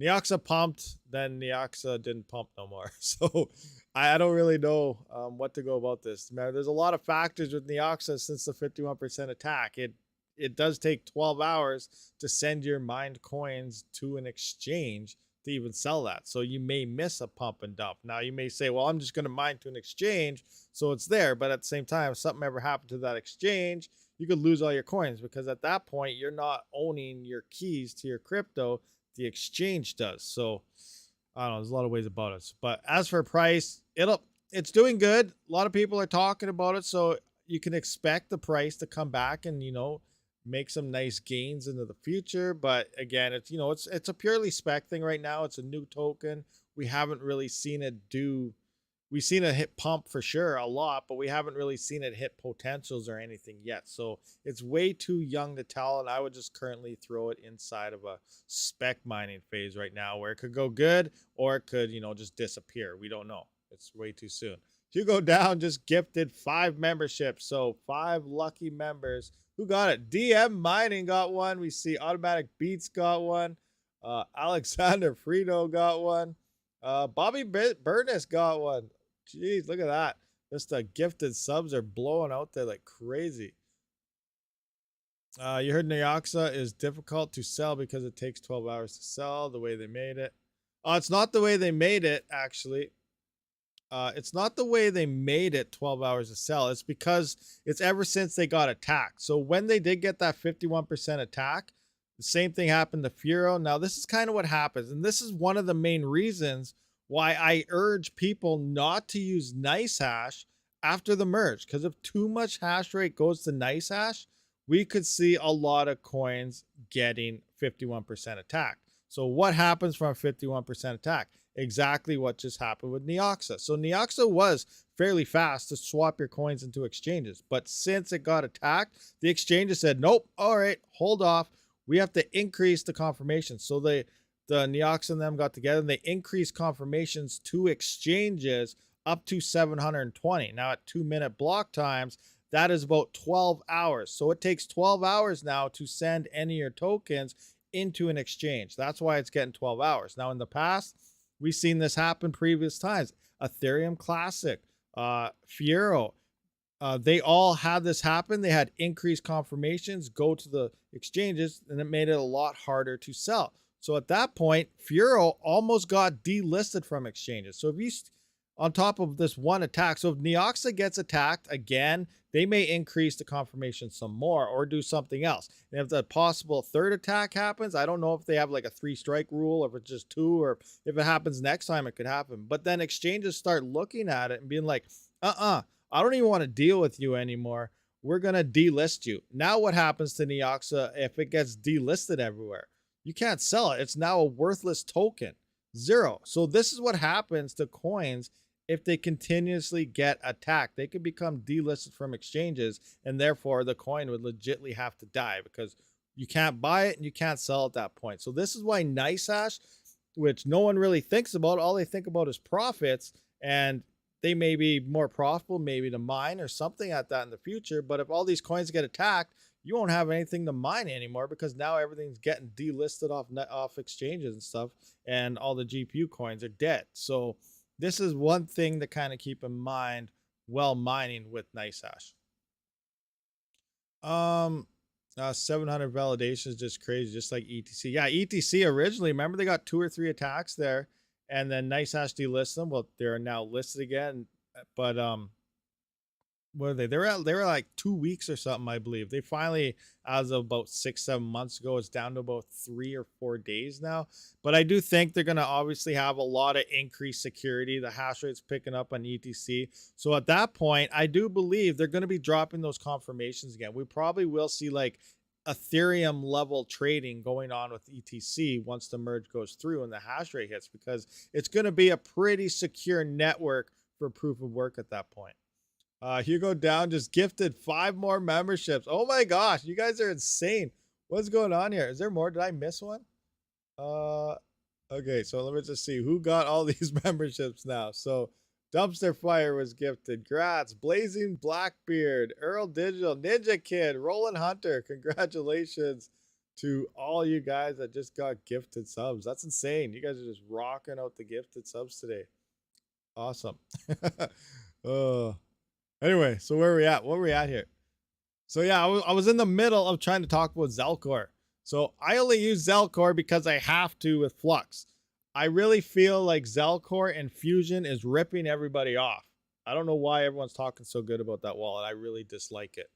Neoxa pumped, then Neoxa didn't pump no more. So I don't really know what to go about this. Man, there's a lot of factors with Neoxa since the 51% attack. It does take 12 hours to send your mined coins to an exchange to even sell that. So you may miss a pump and dump. Now you may say, well, I'm just going to mine to an exchange, so it's there. But at the same time, if something ever happened to that exchange, you could lose all your coins, because at that point, you're not owning your keys to your crypto. The exchange does. So I don't know, there's a lot of ways about it. But as for price, it's doing good. A lot of people are talking about it, so you can expect the price to come back and make some nice gains into the future. But again, it's a purely spec thing right now. It's a new token. We haven't really seen it do. We've seen it hit pump for sure a lot, but we haven't really seen it hit potentials or anything yet. So it's way too young to tell, and I would just currently throw it inside of a spec mining phase right now, where it could go good or it could, just disappear. We don't know. It's way too soon. Hugo Down just gifted 5 memberships. So 5 lucky members. Who got it? DM Mining got one. We see Automatic Beats got one. Alexander Frito got one. Bobby Burness got one. Jeez, look at that. Just the gifted subs are blowing out there like crazy. You heard Neoxa is difficult to sell because it takes 12 hours to sell, the way they made it. It's not the way they made it, actually. It's not the way they made it 12 hours to sell. It's because it's ever since they got attacked. So when they did get that 51% attack, the same thing happened to Furo. Now, this is kind of what happens. And this is one of the main reasons why I urge people not to use NiceHash after the merge. Because if too much hash rate goes to NiceHash, we could see a lot of coins getting 51% attack. So what happens from a 51% attack? Exactly what just happened with Neoxa. So Neoxa was fairly fast to swap your coins into exchanges. But since it got attacked, the exchanges said, nope, all right, hold off. We have to increase the confirmation. So the Neox and them got together and they increased confirmations to exchanges up to 720. Now at 2-minute block times, that is about 12 hours. So it takes 12 hours now to send any of your tokens into an exchange. That's why it's getting 12 hours. Now in the past, we've seen this happen previous times. Ethereum Classic, Furo, they all had this happen. They had increased confirmations go to the exchanges, and it made it a lot harder to sell. So at that point, Furo almost got delisted from exchanges. So if you, on top of this one attack. So if Neoxa gets attacked again, they may increase the confirmation some more or do something else. And if the possible third attack happens, I don't know if they have like a 3-strike rule or if it's just 2, or if it happens next time, it could happen. But then exchanges start looking at it and being like, I don't even want to deal with you anymore. We're going to delist you. Now what happens to Neoxa if it gets delisted everywhere? You can't sell it. It's now a worthless token. 0. So this is what happens to coins if they continuously get attacked. They could become delisted from exchanges, and therefore the coin would legitimately have to die because you can't buy it and you can't sell at that point. So this is why NiceHash, which no one really thinks about, all they think about is profits, and they may be more profitable maybe to mine or something at that in the future. But if all these coins get attacked, you won't have anything to mine anymore because now everything's getting delisted off exchanges and stuff, and all the GPU coins are dead. So this is one thing to kind of keep in mind while mining with NiceHash. 700 validation is just crazy, just like ETC. Yeah, ETC originally, remember they got 2 or 3 attacks there, and then NiceHash delisted them. Well, they're now listed again, but what are they? They were like 2 weeks or something, I believe. They finally, as of about 6-7 months ago, it's down to about 3 or 4 days now. But I do think they're gonna obviously have a lot of increased security. The hash rate's picking up on ETC. So at that point, I do believe they're gonna be dropping those confirmations again. We probably will see like Ethereum level trading going on with ETC once the merge goes through and the hash rate hits, because it's gonna be a pretty secure network for proof of work at that point. Hugo Down just gifted 5 more memberships. Oh my gosh, you guys are insane. What's going on here? Is there more? Did I miss one? Okay, so let me just see who got all these memberships now. So Dumpster Fire was gifted. Grats, Blazing Blackbeard, Earl Digital, Ninja Kid, Roland Hunter. Congratulations to all you guys that just got gifted subs. That's insane. You guys are just rocking out the gifted subs today. Awesome. Anyway, so where are we at? What are we at here? So yeah, I was in the middle of trying to talk about Zelcore. So I only use Zelcore because I have to with Flux. I really feel like Zelcore and Fusion is ripping everybody off. I don't know why everyone's talking so good about that wallet. I really dislike it.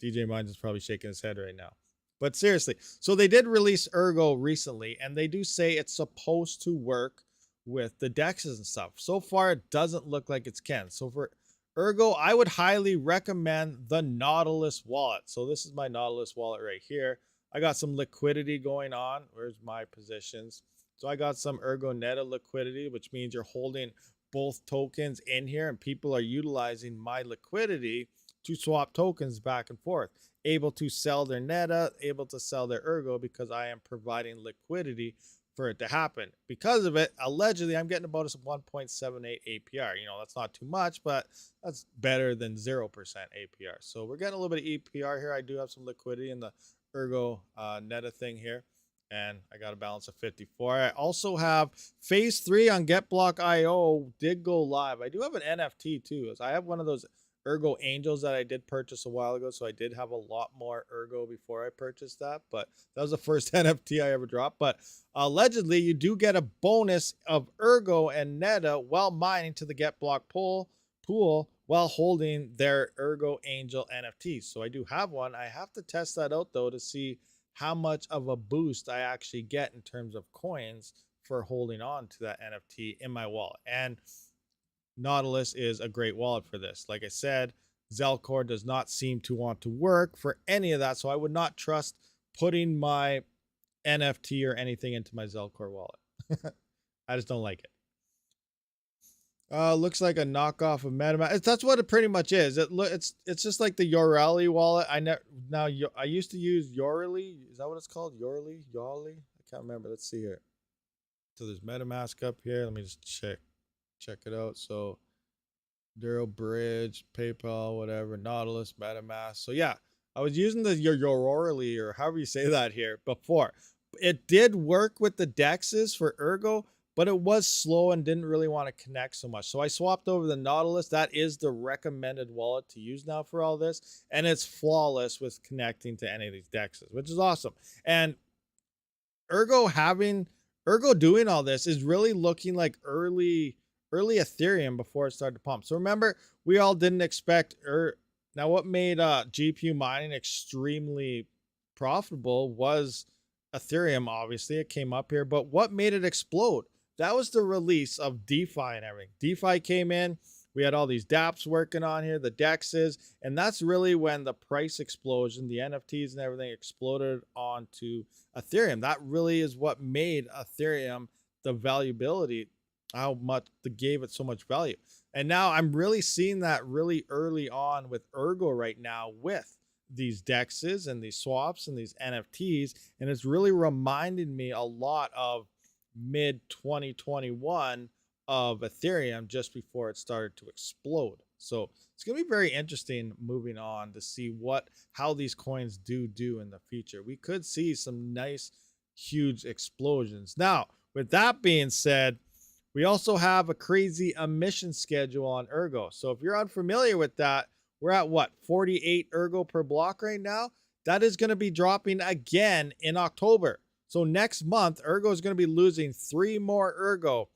DJ Mines is probably shaking his head right now. But seriously, so they did release Ergo recently, and they do say it's supposed to work with the DEXs and stuff. So far, it doesn't look like it's can. So for Ergo, I would highly recommend the Nautilus wallet. So this is my Nautilus wallet right here. I got some liquidity going on. Where's my positions? So I got some Ergo Neta liquidity, which means you're holding both tokens in here, and people are utilizing my liquidity to swap tokens back and forth. Able to sell their Neta, able to sell their Ergo, because I am providing liquidity for it to happen. Because of it, allegedly, I'm getting about a 1.78 APR. You know, that's not too much, but that's better than 0% APR. So we're getting a little bit of APR here. I do have some liquidity in the Ergo Neta thing here, and I got a balance of 54. I also have phase 3 on GetBlock.io did go live. I do have an NFT too. I have one of those Ergo Angels that I did purchase a while ago, so I did have a lot more Ergo before I purchased that, but that was the first NFT I ever dropped. But allegedly, you do get a bonus of Ergo and Neta while mining to the GetBlock pool while holding their Ergo Angel NFTs. So I do have one. I have to test that out though to see how much of a boost I actually get in terms of coins for holding on to that NFT in my wallet. And Nautilus is a great wallet for this. Like I said, Zelcore does not seem to want to work for any of that, so I would not trust putting my NFT or anything into my Zelcore wallet. I just don't like it. Looks like a knockoff of MetaMask. That's what it pretty much is. It's just like the Yorali wallet. I used to use Yorali. Is that what it's called? Yorali? I can't remember. Let's see here. So there's MetaMask up here. Let me just check it out. So Duro Bridge, PayPal, whatever, Nautilus, MetaMask. So yeah, I was using the Yorali, or however you say that here, before. It did work with the DEXs for Ergo, but it was slow and didn't really want to connect so much. So I swapped over the Nautilus. That is the recommended wallet to use now for all this, and it's flawless with connecting to any of these DEXs, which is awesome. And Ergo doing all this is really looking like early early Ethereum before it started to pump. So remember, we all didn't expect now what made GPU mining extremely profitable was Ethereum. Obviously, it came up here, but what made it explode? That was the release of DeFi and everything. DeFi came in. We had all these dApps working on here, the DEXs, and that's really when the price explosion, the NFTs and everything exploded onto Ethereum. That really is what made Ethereum the valuability, how much they gave it so much value. And now I'm really seeing that really early on with Ergo right now with these DEXs and these swaps and these NFTs. And it's really reminding me a lot of mid 2021 of Ethereum just before it started to explode. So it's going to be very interesting moving on to see how these coins do in the future. We could see some nice, huge explosions. Now, with that being said, we also have a crazy emission schedule on Ergo. So if you're unfamiliar with that, we're at what, 48 Ergo per block right now? That is going to be dropping again in October. So next month, Ergo is going to be losing 3 more Ergo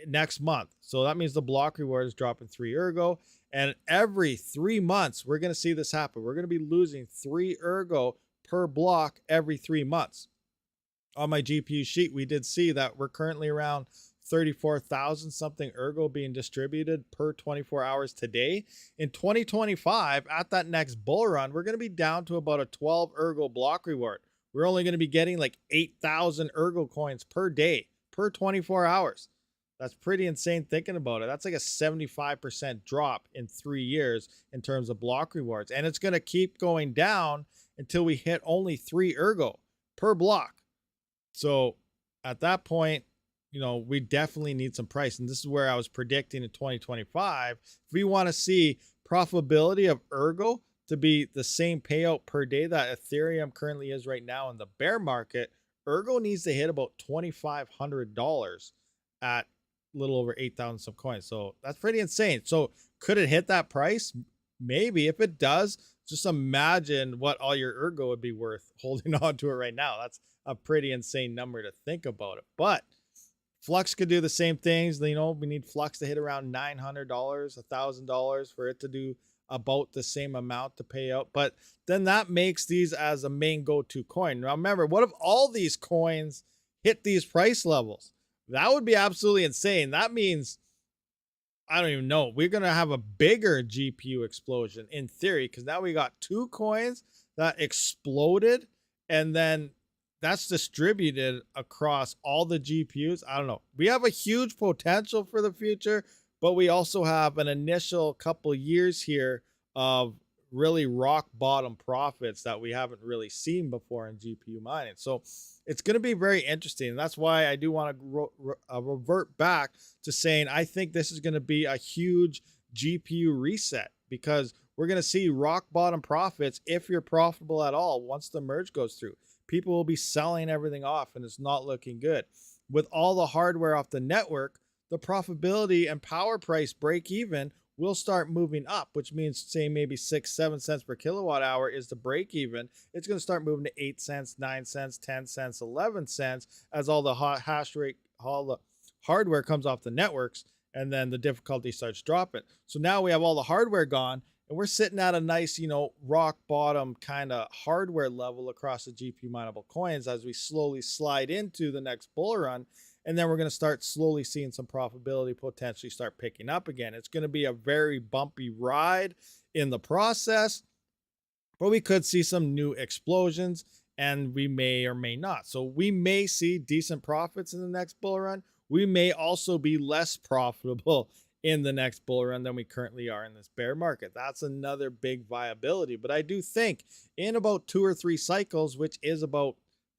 next month. So that means the block reward is dropping 3 Ergo. And every 3 months, we're going to see this happen. We're going to be losing 3 Ergo per block every 3 months. On my GPU sheet, we did see that we're currently around 34,000 something Ergo being distributed per 24 hours today. In 2025, at that next bull run, we're going to be down to about a 12 Ergo block reward. We're only going to be getting like 8,000 Ergo coins per day, per 24 hours. That's pretty insane thinking about it. That's like a 75% drop in 3 years in terms of block rewards. And it's going to keep going down until we hit only 3 Ergo per block. So at that point, you know, we definitely need some price. And this is where I was predicting in 2025, if we want to see profitability of Ergo to be the same payout per day that Ethereum currently is right now in the bear market, Ergo needs to hit about $2,500 at a little over 8,000 some coins. So that's pretty insane. So could it hit that price? Maybe. If it does, just imagine what all your Ergo would be worth holding on to it right now. That's a pretty insane number to think about it. But Flux could do the same things. You know, we need Flux to hit around $900, $1,000 for it to do about the same amount to pay out. But then that makes these as a main go-to coin. Now remember, what if all these coins hit these price levels? That would be absolutely insane. That means, I don't even know, we're going to have a bigger GPU explosion in theory, because now we got 2 coins that exploded, and then that's distributed across all the GPUs. I don't know. We have a huge potential for the future, but we also have an initial couple years here of really rock bottom profits that we haven't really seen before in GPU mining. So it's going to be very interesting. And that's why I do want to revert back to saying I think this is going to be a huge GPU reset, because we're going to see rock bottom profits if you're profitable at all once the merge goes through. People will be selling everything off, and it's not looking good. With all the hardware off the network, the profitability and power price break even will start moving up, which means, say, maybe 6-7 cents per kilowatt hour is the break even. It's going to start moving to 8 cents, 9 cents, 10 cents, 11 cents as all the hash rate, all the hardware comes off the networks, and then the difficulty starts dropping. So now we have all the hardware gone, and we're sitting at a nice, you know, rock bottom kind of hardware level across the GPU mineable coins as we slowly slide into the next bull run. And then we're going to start slowly seeing some profitability potentially start picking up again. It's going to be a very bumpy ride in the process, but we could see some new explosions, and we may or may not. So we may see decent profits in the next bull run. We may also be less profitable in the next bull run than we currently are in this bear market. That's another big viability. But I do think in about 2 or 3 cycles, which is about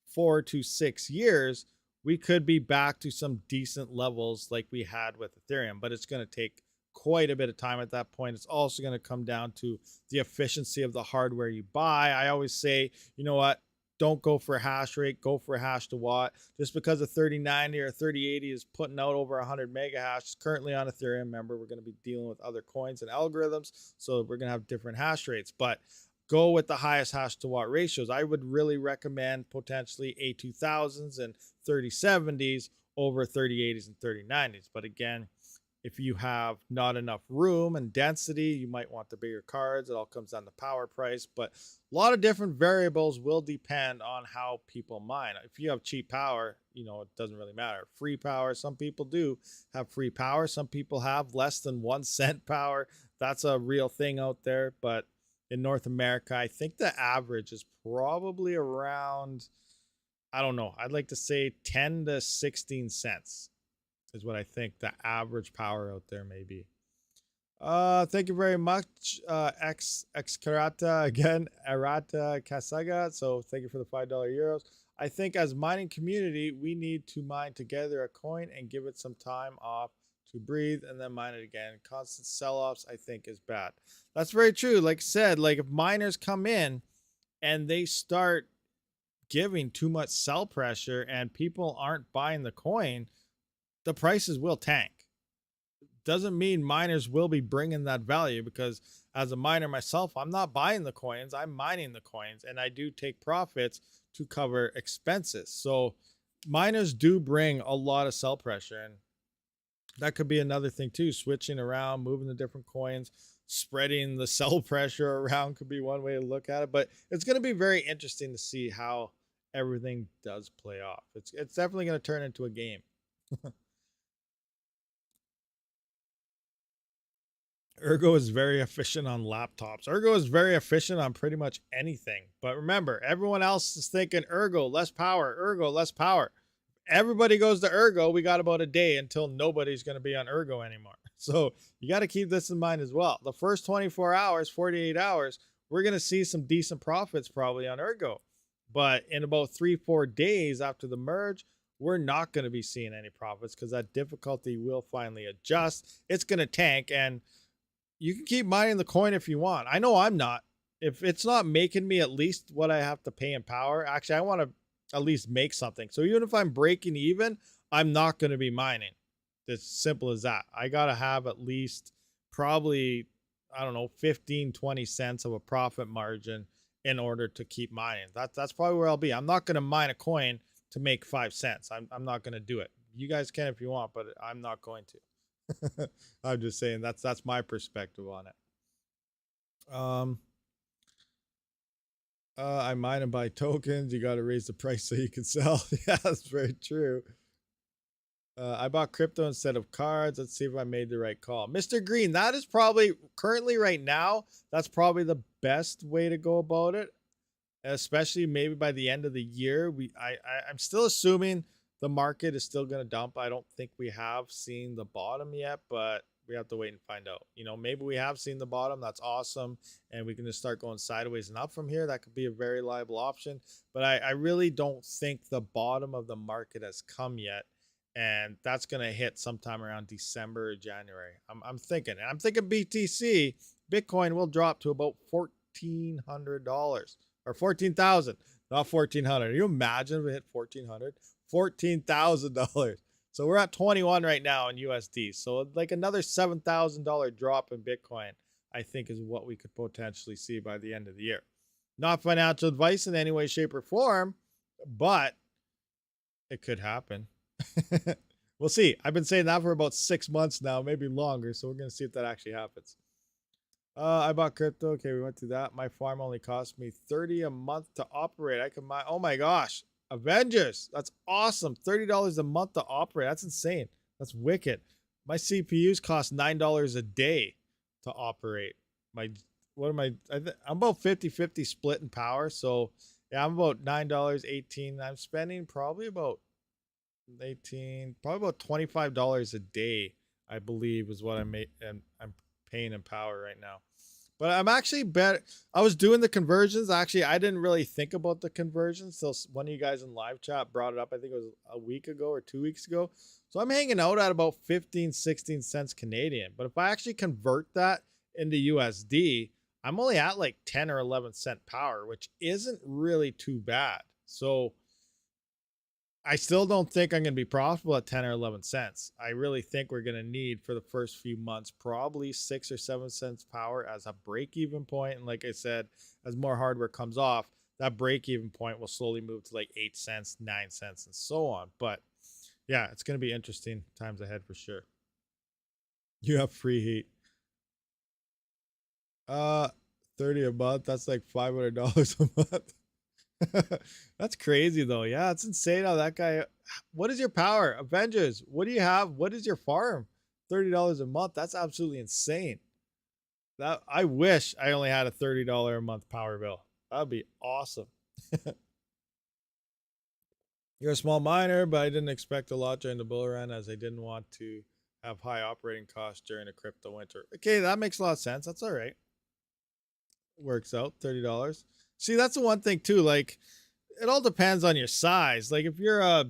4 to 6 years, we could be back to some decent levels like we had with Ethereum. But it's going to take quite a bit of time at that point. It's also going to come down to the efficiency of the hardware you buy. I always say, you know what? Don't go for hash rate, go for hash to watt. Just because a 3090 or 3080 is putting out over 100 mega hash currently on Ethereum, remember, we're going to be dealing with other coins and algorithms, so we're going to have different hash rates. But go with the highest hash to watt ratios. I would really recommend potentially A2000s and 3070s over 3080s and 3090s. But again, If you have not enough room and density, you might want the bigger cards. It all comes down to power price, but a lot of different variables will depend on how people mine. If you have cheap power, it doesn't really matter. Free power, some people do have free power. Some people have less than 1 cent power. That's a real thing out there. But in North America, I think the average is probably around, I don't know, I'd like to say 10 to 16 cents is what I think the average power out there may be. Thank you very much, Karata again, Arata Kasaga. So thank you for the $5 euros. I think as mining community, we need to mine together a coin and give it some time off to breathe and then mine it again. Constant sell-offs, I think, is bad. That's very true. Like I said, like if miners come in and they start giving too much sell pressure and people aren't buying the coin, the prices will tank. Doesn't mean miners will be bringing that value, because as a miner myself, I'm not buying the coins, I'm mining the coins, and I do take profits to cover expenses. So miners do bring a lot of sell pressure, and that could be another thing too. Switching around, moving the different coins, spreading the sell pressure around could be one way to look at it. But it's going to be very interesting to see how everything does play off. It's definitely going to turn into a game. Ergo is very efficient on laptops. Ergo is very efficient on pretty much anything. But remember, everyone else is thinking Ergo, less power, Ergo, less power. Everybody goes to Ergo. We got about a day until nobody's going to be on Ergo anymore. So you got to keep this in mind as well. The first 24 hours, 48 hours, we're going to see some decent profits probably on Ergo. But in about 3-4 days after the merge, we're not going to be seeing any profits, because that difficulty will finally adjust. It's going to tank, and you can keep mining the coin if you want. I know I'm not. If it's not making me at least what I have to pay in power, actually, I want to at least make something. So even if I'm breaking even, I'm not going to be mining. It's simple as that. I got to have at least probably, I don't know, 15, 20 cents of a profit margin in order to keep mining. That's probably where I'll be. I'm not going to mine a coin to make 5 cents. I'm not going to do it. You guys can if you want, but I'm not going to. I'm just saying that's my perspective on it. I mine and buy tokens. You got to raise the price so you can sell. Yeah, that's very true. I bought crypto instead of cards. Let's see if I made the right call. Mr. Green, that is probably currently right now, that's probably the best way to go about it. Especially maybe by the end of the year. I'm still assuming the market is still going to dump. I don't think we have seen the bottom yet, but we have to wait and find out. Maybe we have seen the bottom. That's awesome. And we can just start going sideways and up from here. That could be a very liable option. But I really don't think the bottom of the market has come yet. And that's going to hit sometime around December or January. I'm thinking BTC, Bitcoin will drop to about $1,400 or 14,000, not 1,400. Can you imagine if it hit 1,400? $14,000. So we're at 21 right now in USD. So like another $7,000 drop in Bitcoin, I think, is what we could potentially see by the end of the year. Not financial advice in any way, shape, or form, but it could happen. We'll see. I've been saying that for about 6 months now, maybe longer. So we're going to see if that actually happens. I bought crypto. Okay, we went through that. My farm only cost me $30 a month to operate. I can mine. Oh my gosh. Avengers. That's awesome. $30 a month to operate. That's insane. That's wicked. My CPUs cost $9 a day to operate. I'm about 50-50 split in power. So yeah, I'm about $9, 18. I'm spending probably about 18, probably about $25 a day, I believe, is what I'm paying in power right now. But I'm actually better. I was doing the conversions. Actually, I didn't really think about the conversions till one of you guys in live chat brought it up. I think it was a week ago or 2 weeks ago. So I'm hanging out at about 15, 16 cents Canadian. But if I actually convert that into USD, I'm only at like 10 or 11 cent power, which isn't really too bad. So I still don't think I'm going to be profitable at 10 or 11 cents. I really think we're going to need, for the first few months, probably 6 or 7 cents power as a break-even point. And like I said, as more hardware comes off, that break-even point will slowly move to like 8 cents, 9 cents, and so on. But yeah, it's going to be interesting times ahead for sure. You have free heat. 30 a month. That's like $500 a month. That's crazy though. Yeah, it's insane how that guy. What is your power? Avengers, what do you have? What is your farm? $30 a month. That's absolutely insane. That I wish I only had a $30 a month power bill. That would be awesome. You're a small miner, but I didn't expect a lot during the bull run as I didn't want to have high operating costs during a crypto winter. Okay, that makes a lot of sense. That's all right. Works out. $30. See, that's the one thing too. Like, it all depends on your size. Like, if you're a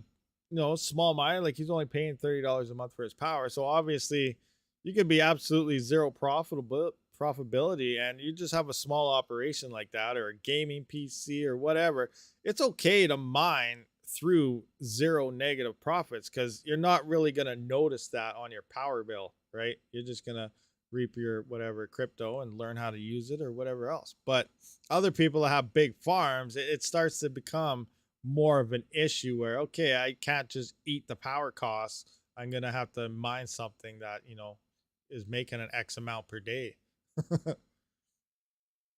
small miner, like he's only paying $30 a month for his power, so obviously you could be absolutely zero profitability, and you just have a small operation like that, or a gaming PC or whatever. It's okay to mine through zero negative profits because you're not really gonna notice that on your power bill, right? You're just gonna reap your whatever crypto and learn how to use it or whatever else. But other people that have big farms, it starts to become more of an issue where, okay, I can't just eat the power costs. I'm going to have to mine something that, is making an X amount per day.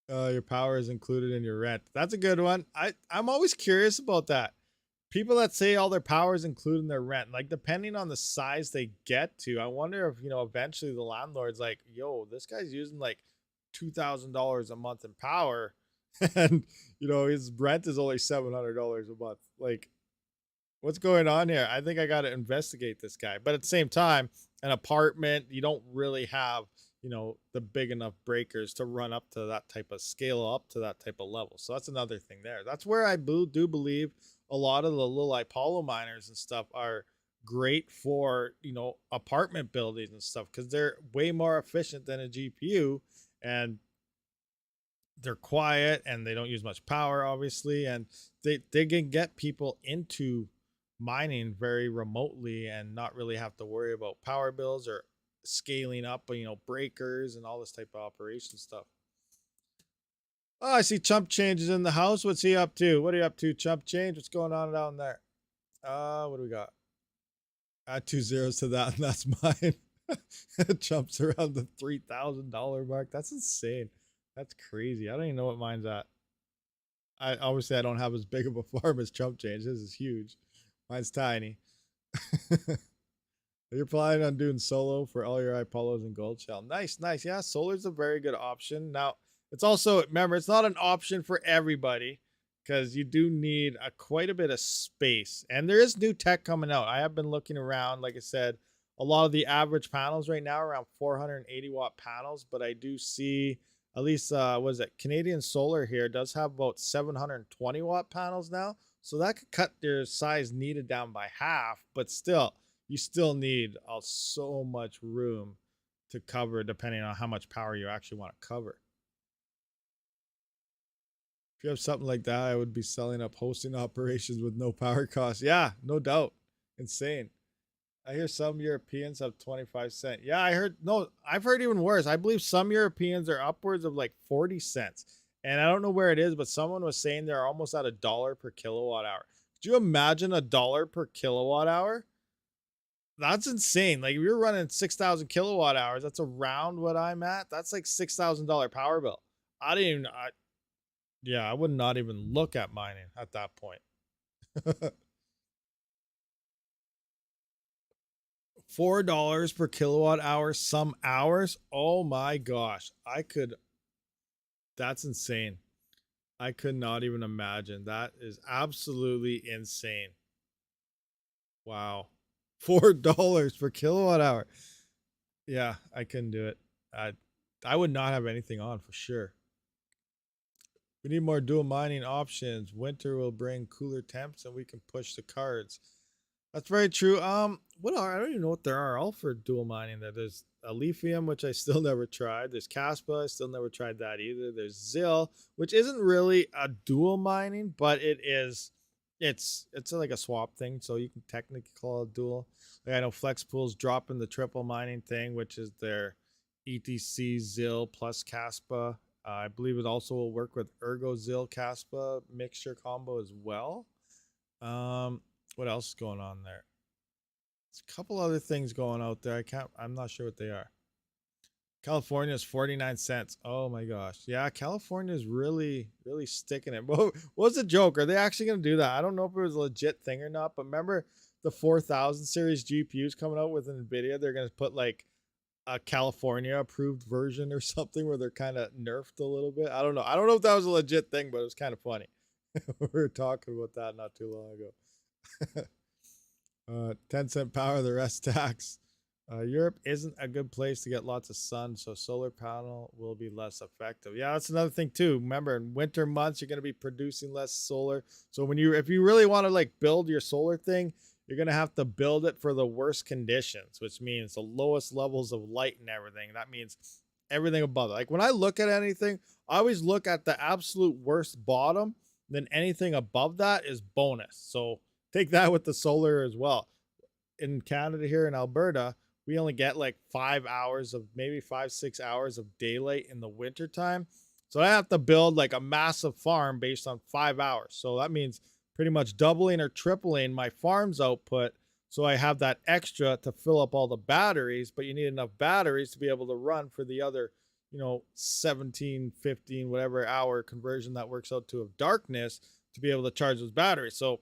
Your power is included in your rent. That's a good one. I'm always curious about that. People that say all their power is included in their rent, like depending on the size they get to, I wonder if, eventually the landlord's like, yo, this guy's using like $2,000 a month in power and, his rent is only $700 a month. Like, what's going on here? I think I got to investigate this guy. But at the same time, an apartment, you don't really have, the big enough breakers to run up to that type of scale up to that type of level. So that's another thing there. That's where I do believe a lot of the little Ipollo miners and stuff are great for, apartment buildings and stuff because they're way more efficient than a GPU and they're quiet and they don't use much power, obviously. And they can get people into mining very remotely and not really have to worry about power bills or scaling up, breakers and all this type of operation stuff. Oh, I see Chump Change is in the house. What's he up to? What are you up to, Chump Change? What's going on down there? What do we got? Add 2 zeros to that, and that's mine. It jumps around the $3,000 mark. That's insane. That's crazy. I don't even know what mine's at. I don't have as big of a farm as Chump Change. This is huge. Mine's tiny. You're planning on doing solo for all your Ipollos and gold shell. Nice, nice. Yeah, solar's a very good option. Now, it's also, remember, it's not an option for everybody because you do need quite a bit of space. And there is new tech coming out. I have been looking around. Like I said, a lot of the average panels right now are around 480 watt panels, but I do see at least, Canadian Solar here does have about 720 watt panels now. So that could cut their size needed down by half, but still, you still need so much room to cover depending on how much power you actually want to cover. If you have something like that, I would be selling up hosting operations with no power costs. Yeah, no doubt. Insane. I hear some Europeans have 25 cents. Yeah, I've heard even worse. I believe some Europeans are upwards of like 40 cents. And I don't know where it is, but someone was saying they're almost at $1 per kilowatt hour. Could you imagine $1 per kilowatt hour? That's insane. Like if you're running 6,000 kilowatt hours, that's around what I'm at. That's like $6,000 power bill. I would not even look at mining at that point. $4 per kilowatt hour, some hours. Oh my gosh. That's insane. I could not even imagine. That is absolutely insane. Wow. $4 per kilowatt hour. Yeah, I couldn't do it. I would not have anything on for sure. We need more dual mining options. Winter will bring cooler temps and we can push the cards. That's very true. I don't even know what there are all for dual mining. There's a lithium, which I still never tried. There's Caspa, I still never tried that either. There's Zill, which isn't really a dual mining, but it's like a swap thing, so you can technically call it dual. Like I know Flexpool's dropping the triple mining thing, which is their ETC Zill plus Caspa. I believe it also will work with Ergo Zill Caspa mixture combo as well. What else is going on there? There's a couple other things going out there. I'm not sure what they are. California is 49 cents. Oh my gosh. Yeah, California is really, really sticking it. What's the joke? Are they actually going to do that? I don't know if it was a legit thing or not, but remember the 4000 series GPUs coming out with NVIDIA? They're going to put like a California approved version or something where they're kind of nerfed a little bit. I don't know. I don't know if that was a legit thing, but it was kind of funny. We were talking about that not too long ago. 10-cent power, the rest tax. Europe isn't a good place to get lots of sun, so solar panel will be less effective. Yeah, that's another thing too. Remember, in winter months, you're going to be producing less solar. So if you really want to like build your solar thing, you're going to have to build it for the worst conditions, which means the lowest levels of light and everything. That means everything above it. Like when I look at anything, I always look at the absolute worst bottom. Then anything above that is bonus. So take that with the solar as well. In Canada here in Alberta, we only get like 5 hours of maybe 5-6 hours of daylight in the winter time. So I have to build like a massive farm based on 5 hours. So that means pretty much doubling or tripling my farm's output. So I have that extra to fill up all the batteries, but you need enough batteries to be able to run for the other, 17, 15, whatever hour conversion that works out to of darkness to be able to charge those batteries. So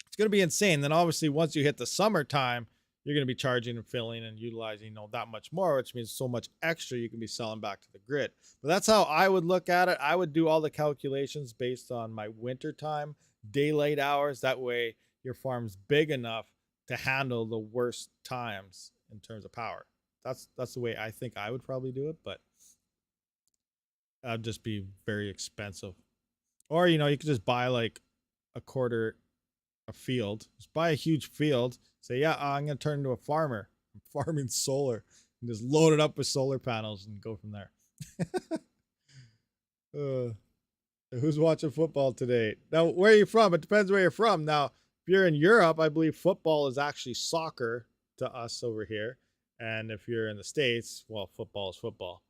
it's going to be insane. Then obviously once you hit the summertime, you're going to be charging and filling and utilizing, that much more, which means so much extra you can be selling back to the grid. But that's how I would look at it. I would do all the calculations based on my wintertime daylight hours. That way your farm's big enough to handle the worst times in terms of power. That's the way I think I would probably do it, but that'd just be very expensive. Or, you could just buy like a quarter a field, just buy a huge field, say, yeah, I'm going to turn into a farmer. I'm farming solar and just load it up with solar panels and go from there. Who's watching football today? Now, where are you from? It depends where you're from. Now, if you're in Europe, I believe football is actually soccer to us over here. And if you're in the States, well, football is football.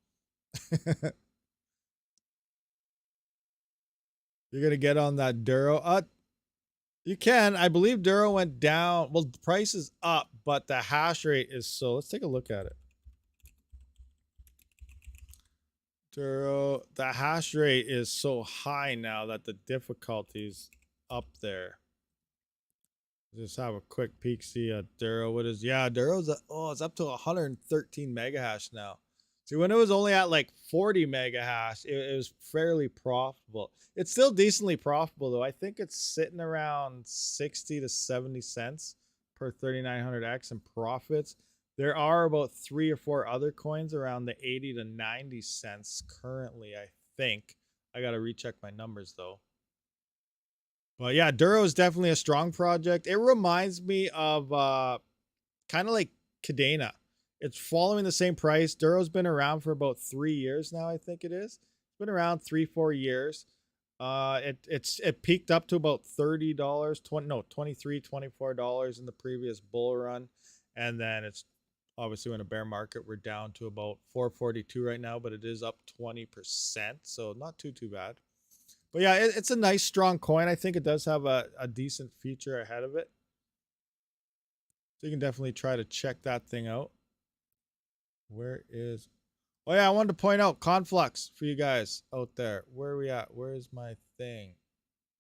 You're going to get on that Duro. You can. I believe Duro went down. Well, the price is up, but the hash rate is so. Let's take a look at it. Duro, the hash rate is so high now that the difficulty's up there. Just have a quick peek, see Duro. What is, yeah, Duro's, it's up to 113 mega hash now. See, when it was only at like 40 mega hash, it was fairly profitable. It's still decently profitable though. I think it's sitting around 60 to 70 cents per 3900X in profits. There are about 3 or 4 other coins around the 80 to 90 cents currently, I think. I got to recheck my numbers though. But yeah, Duro is definitely a strong project. It reminds me of kind of like Cadena. It's following the same price. Duro's been around for about 3 years now, I think it is. It's been around 3-4 years. It peaked up to about $30, $23, $24 in the previous bull run. And then it's obviously in a bear market, we're down to about 442 right now, but it is up 20%. So not too bad. But yeah, it's a nice strong coin. I think it does have a decent future ahead of it. So you can definitely try to check that thing out. Where is, oh yeah, I wanted to point out Conflux for you guys out there. Where are we at? Where is my thing?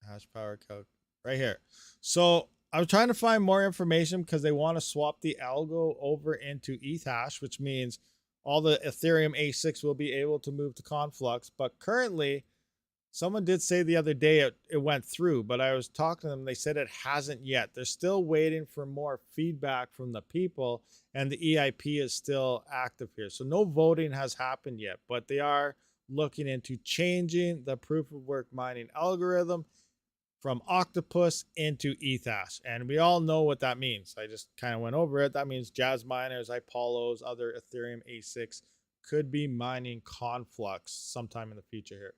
Hash power calc right here. So I was trying to find more information because they want to swap the algo over into ETHash, which means all the Ethereum ASICs will be able to move to Conflux. But currently, someone did say the other day it went through, but I was talking to them. They said it hasn't yet. They're still waiting for more feedback from the people, and the EIP is still active here. So no voting has happened yet, but they are looking into changing the proof of work mining algorithm from Octopus into ETHash. And we all know what that means. I just kind of went over it. That means Jazz miners, Ipollos, other Ethereum ASICs could be mining Conflux sometime in the future here.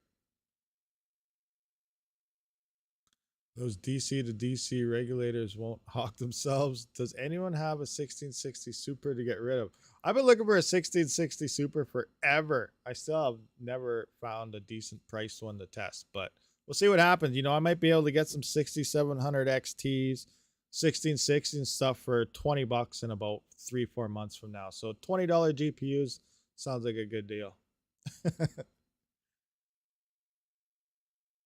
Those DC to DC regulators won't hawk themselves. Does anyone have a 1660 Super to get rid of? I've been looking for a 1660 Super forever. I still have never found a decent priced one to test, but we'll see what happens. I might be able to get some 6700 XTs, 1660 and stuff for $20 in about 3-4 months from now. So $20 GPUs Sounds like a good deal.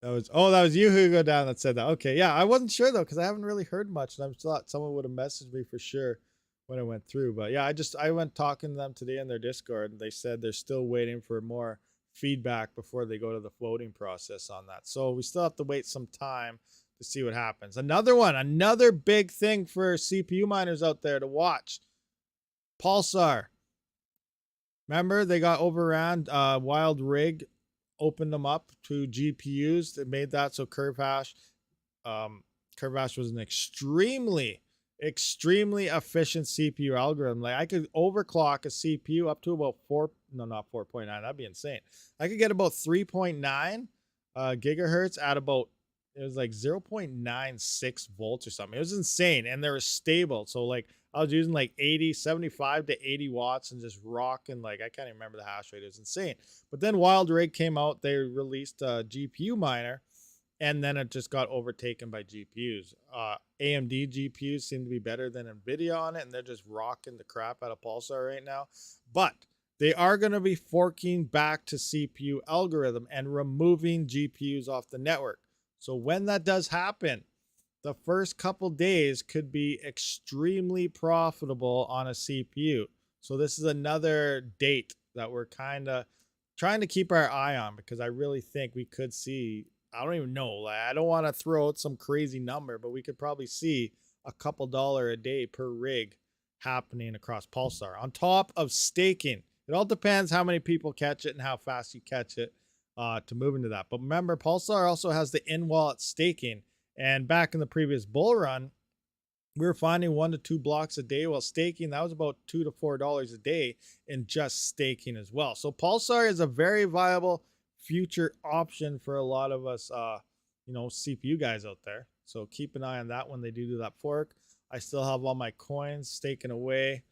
That was you who go down that said that. Okay, yeah, I wasn't sure though because I haven't really heard much, and I thought someone would have messaged me for sure when I went through. But yeah, I went talking to them today in their Discord, and they said they're still waiting for more feedback before they go to the voting process on that. So we still have to wait some time to see what happens. Another big thing for CPU miners out there to watch. Pulsar. Remember they got overran. Wild Rig opened them up to GPUs that made that so curve hash was an extremely efficient CPU algorithm. Like I could overclock a CPU up to about not 4.9, that'd be insane. I could get about 3.9 gigahertz at about, it was like 0.96 volts or something. It was insane, and they were stable. So like I was using like 75 to 80 watts and just rocking, like I can't even remember the hash rate. It was insane. But then Wild Rig came out, they released a GPU miner, and then it just got overtaken by GPUs. AMD GPUs seem to be better than NVIDIA on it, and they're just rocking the crap out of Pulsar right now. But they are going to be forking back to CPU algorithm and removing GPUs off the network. So when that does happen, the first couple days could be extremely profitable on a CPU. So this is another date that we're kind of trying to keep our eye on, because I really think we could see, I don't even know, like, I don't want to throw out some crazy number, but we could probably see a couple $1 a day per rig happening across Pulsar on top of staking. It all depends how many people catch it and how fast you catch it to move into that. But remember, Pulsar also has the in-wallet staking. And back in the previous bull run, we were finding 1 to 2 blocks a day while staking. That was about $2 to $4 a day in just staking as well. So Pulsar is a very viable future option for a lot of us, CPU guys out there. So keep an eye on that when they do that fork. I still have all my coins staking away.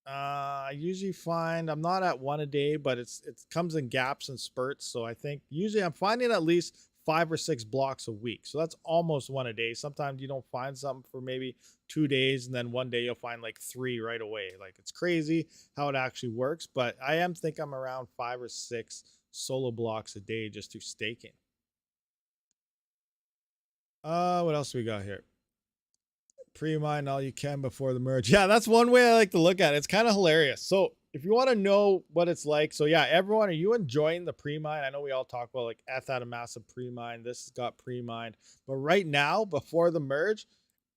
I usually find I'm not at 1 a day, but it comes in gaps and spurts. So I think usually I'm finding at least 5 or 6 blocks a week. So that's almost 1 a day. Sometimes you don't find something for maybe 2 days, and then one day you'll find like 3 right away. Like it's crazy how it actually works, but I think I'm around 5 or 6 solo blocks a day just through staking. What else we got here? Pre-mine all you can before the merge. Yeah, that's one way I like to look at it. It's kind of hilarious. So if you want to know what it's like, so yeah, everyone, are you enjoying the pre-mine? I know we all talk about like ETH had a massive pre-mine. This has got pre-mined. But right now, before the merge,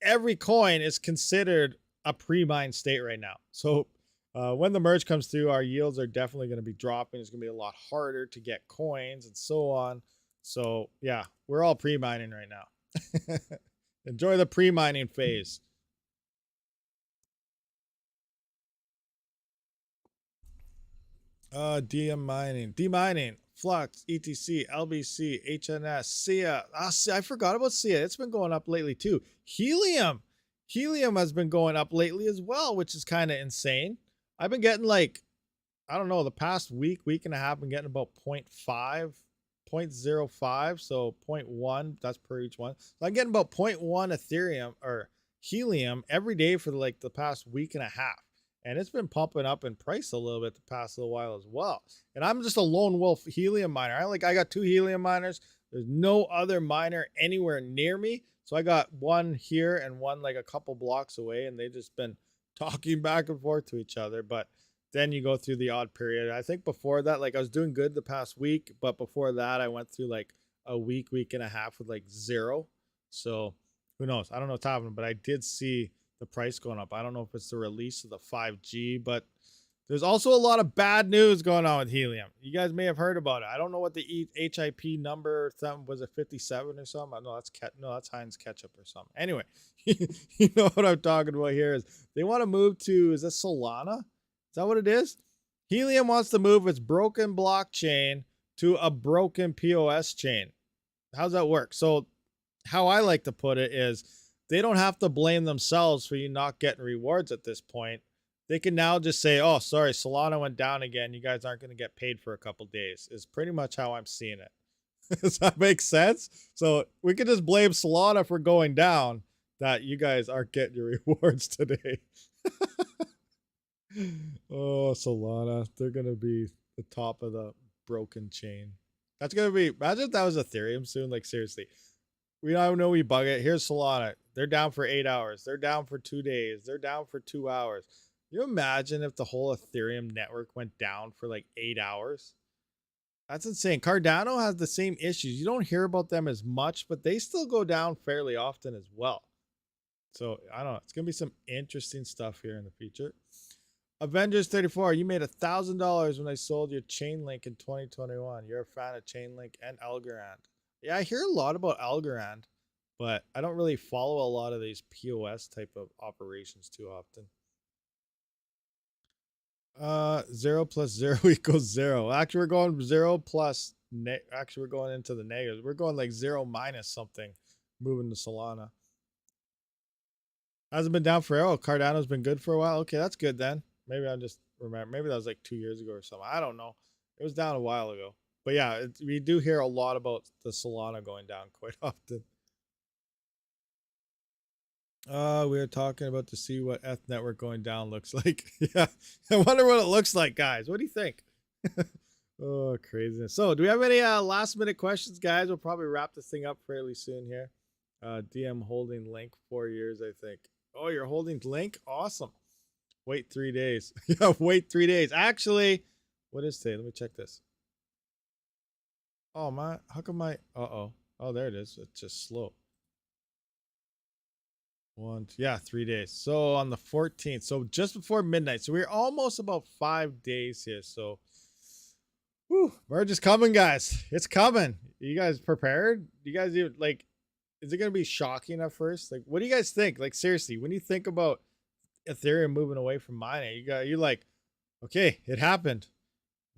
every coin is considered a pre-mine state right now. So when the merge comes through, our yields are definitely going to be dropping. It's going to be a lot harder to get coins and so on. So yeah, we're all pre-mining right now. Enjoy the pre-mining phase. Demining, Flux, ETC, LBC, HNS, SIA. I forgot about SIA. It's been going up lately too. HELIUM has been going up lately as well, which is kind of insane. I've been getting like, I don't know, the past week and a half, been getting about 0.5, 0.05, so 0.1, that's per each one. So I'm getting about 0.1 Ethereum or HELIUM every day for like the past week and a half. And it's been pumping up in price a little bit the past little while as well. And I'm just a lone wolf helium miner. I got 2 helium miners. There's no other miner anywhere near me. So I got one here and one like a couple blocks away, and they've just been talking back and forth to each other. But then you go through the odd period. I think before that, like I was doing good the past week, but before that I went through like a week and a half with like 0. So who knows? I don't know what's happening, but I did see the price going up. I don't know if it's the release of the 5G, but there's also a lot of bad news going on with helium. You guys may have heard about it. I don't know what the HIP number was, it 57 or something? That's Heinz ketchup or something. Anyway, you know what I'm talking about here is they want to move to, is this Solana? Is that what it is? Helium wants to move its broken blockchain to a broken POS chain. How's that work? So how I like to put it is they don't have to blame themselves for you not getting rewards at this point. They can now just say, oh, sorry, Solana went down again. You guys aren't going to get paid for a couple days, is pretty much how I'm seeing it. Does that make sense? So we can just blame Solana for going down, that you guys aren't getting your rewards today. Oh, Solana. They're going to be the top of the broken chain. That's going to be, imagine if that was Ethereum soon. Like, seriously. We don't know we bug it. Here's Solana. They're down for 8 hours. They're down for 2 days. They're down for 2 hours. You imagine if the whole Ethereum network went down for like 8 hours? That's insane. Cardano has the same issues. You don't hear about them as much, but they still go down fairly often as well. So I don't know. It's going to be some interesting stuff here in the future. Avengers 34, you made $1,000 when I sold your Chainlink in 2021. You're a fan of Chainlink and Algorand. Yeah, I hear a lot about Algorand, but I don't really follow a lot of these POS type of operations too often. 0 plus 0 equals 0. Actually, we're going 0 plus, actually, we're going into the negatives. We're going like 0 minus something, moving to Solana. Hasn't been down forever. Cardano's been good for a while. Okay, that's good then. Maybe I just remember. Maybe that was like 2 years ago or something. I don't know. It was down a while ago. But yeah, we do hear a lot about the Solana going down quite often. We were talking about to see what ETH network going down looks like. Yeah, I wonder what it looks like, guys. What do you think? Oh, craziness. So, do we have any last minute questions, guys? We'll probably wrap this thing up fairly soon here. DM holding Link 4 years, I think. Oh, you're holding Link? Awesome. Wait 3 days. Yeah, wait 3 days. Actually, what is today? Let me check this. Oh, my. How come my. Uh-oh. Oh, there it is. It's just slow. 3 days. So on the 14th. So just before midnight. So we're almost about 5 days here. So, whew, merge is coming, guys. It's coming. You guys prepared? You guys even like? Is it gonna be shocking at first? Like, what do you guys think? Like, seriously, when you think about Ethereum moving away from mining, you're like, okay, it happened.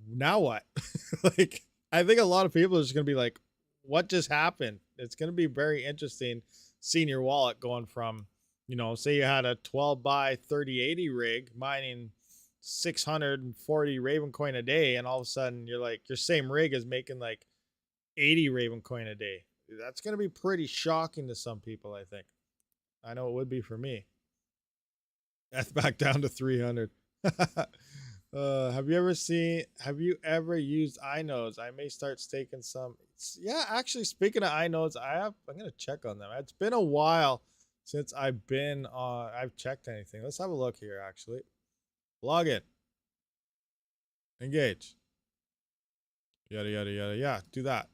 Now what? Like, I think a lot of people are just gonna be like, what just happened? It's gonna be very interesting seeing your wallet going from, you know, say you had a 12 by 3080 rig mining 640 Raven coin a day, and all of a sudden you're like, your same rig is making like 80 Raven coin a day. That's going to be pretty shocking to some people, I think. I know it would be for me. That's back down to 300. Have you ever used iNodes? I may start staking some. Yeah, actually, speaking of iNodes, I'm going to check on them. It's been a while since I've checked anything. Let's have a look here, actually. Log in. Engage. Yada, yada, yada. Yeah, do that.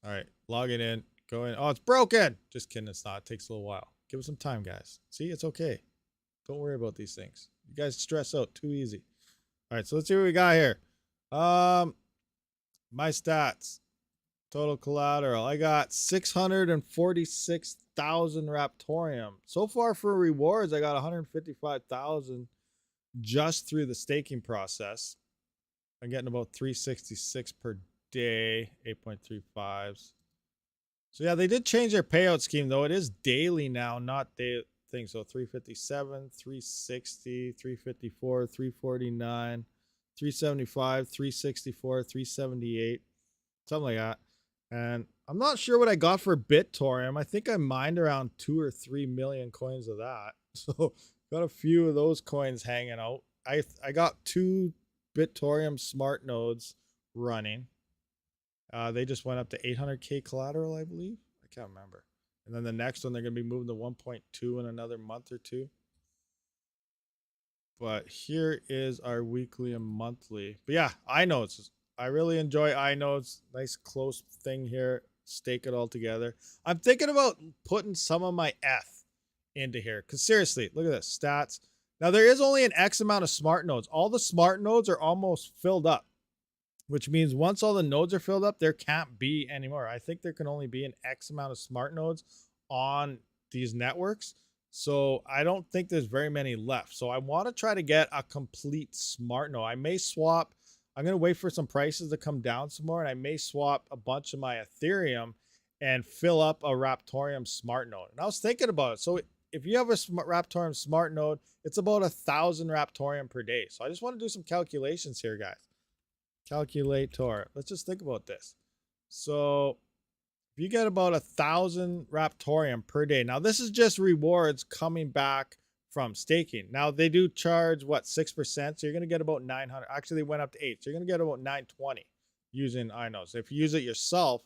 All right, log it in. Go in. Oh, it's broken. Just kidding. It's not. It takes a little while. Give it some time, guys. See, it's okay. Don't worry about these things. You guys stress out too easy. All right, so let's see what we got here. My stats. Total collateral. I got 646,000 Raptorium. So far for rewards, I got 155,000 just through the staking process. I'm getting about 366 per day, 8.35s. So yeah, they did change their payout scheme though. It is daily now, not day thing. So 357, 360, 354, 349, 375, 364, 378, something like that. And I'm not sure what I got for BitTorium. I think I mined around 2 or 3 million coins of that. So got a few of those coins hanging out. I got 2 BitTorium smart nodes running. They just went up to 800k collateral, I believe. I can't remember. And then the next one, they're going to be moving to 1.2 in another month or two. But here is our weekly and monthly. But yeah, iNodes. I really enjoy iNodes. Nice close thing here. Stake it all together. I'm thinking about putting some of my ETH into here. Because seriously, look at this. Stats. Now, there is only an X amount of smart nodes. All the smart nodes are almost filled up, which means once all the nodes are filled up, there can't be any more. I think there can only be an X amount of smart nodes on these networks. So I don't think there's very many left. So I want to try to get a complete smart node. I may swap. I'm going to wait for some prices to come down some more, and I may swap a bunch of my Ethereum and fill up a Raptorium smart node. And I was thinking about it. So if you have a Raptorium smart node, it's about 1,000 Raptorium per day. So I just want to do some calculations here, guys. Calculator. Let's just think about this. So if you get about 1,000 Raptorium per day, now this is just rewards coming back from staking. Now they do charge what, 6%, so you're going to get about 900. Actually, they went up to 8, so you're going to get about 920 using iNodes. If you use it yourself,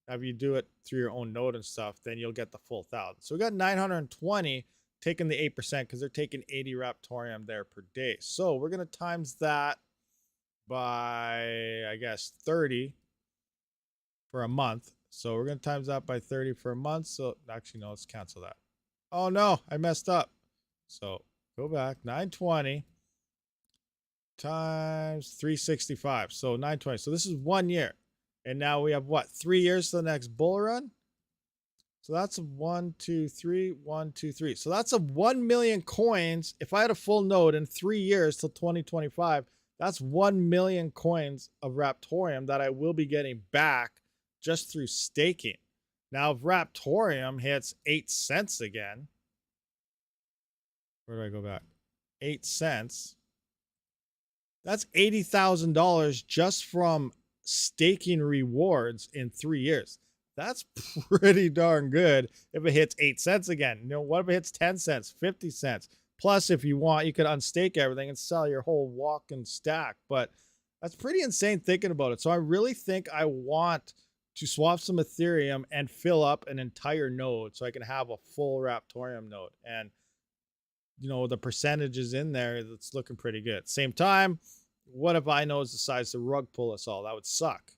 if you do it through your own node and stuff, then you'll get the full 1,000. So we got 920 taking the 8% because they're taking 80 Raptorium there per day. So we're going to times that by, I guess, 30 for a month. So we're going to times that by 30 for a month. So actually, no, let's cancel that. Oh no, I messed up. So go back, 920 times 365. So 920. So this is 1 year. And now we have what, 3 years to the next bull run? So that's 1, 2, 3, 1, 2, 3. So that's a 1 million coins. If I had a full node in 3 years till 2025, that's 1 million coins of Raptorium that I will be getting back just through staking. Now, if Raptorium hits 8 cents again, where do I go back? 8 cents. That's $80,000 just from staking rewards in 3 years. That's pretty darn good if it hits 8 cents again. You know, what if it hits 10 cents, 50 cents? Plus, if you want, you could unstake everything and sell your whole walk and stack. But that's pretty insane thinking about it. So I really think I want to swap some Ethereum and fill up an entire node so I can have a full Raptorium node. And, you know, the percentages in there, that's looking pretty good. Same time, what if iNodes decides to rug pull us all? That would suck.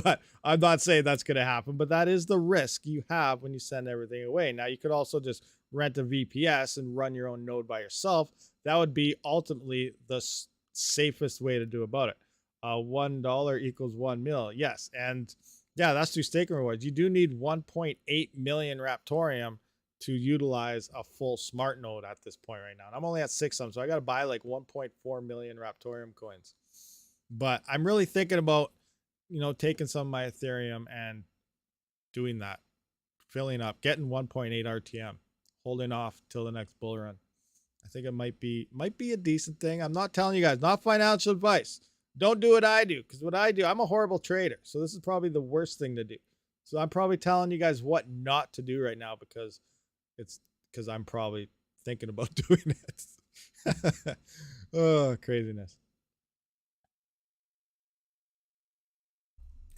But I'm not saying that's going to happen, but that is the risk you have when you send everything away. Now, you could also just rent a VPS and run your own node by yourself. That would be ultimately the safest way to do about it. $1 equals 1 mil. Yes. And yeah, that's through staking rewards. You do need 1.8 million Raptorium to utilize a full smart node at this point right now. And I'm only at 6 of them, so I got to buy like 1.4 million Raptorium coins. But I'm really thinking about, you know, taking some of my Ethereum and doing that, filling up, getting 1.8 RTM, holding off till the next bull run. I think it might be a decent thing. I'm not telling you guys, not financial advice. Don't do what I do, because what I do, I'm a horrible trader. So this is probably the worst thing to do. So I'm probably telling you guys what not to do right now because I'm probably thinking about doing it. Oh, craziness.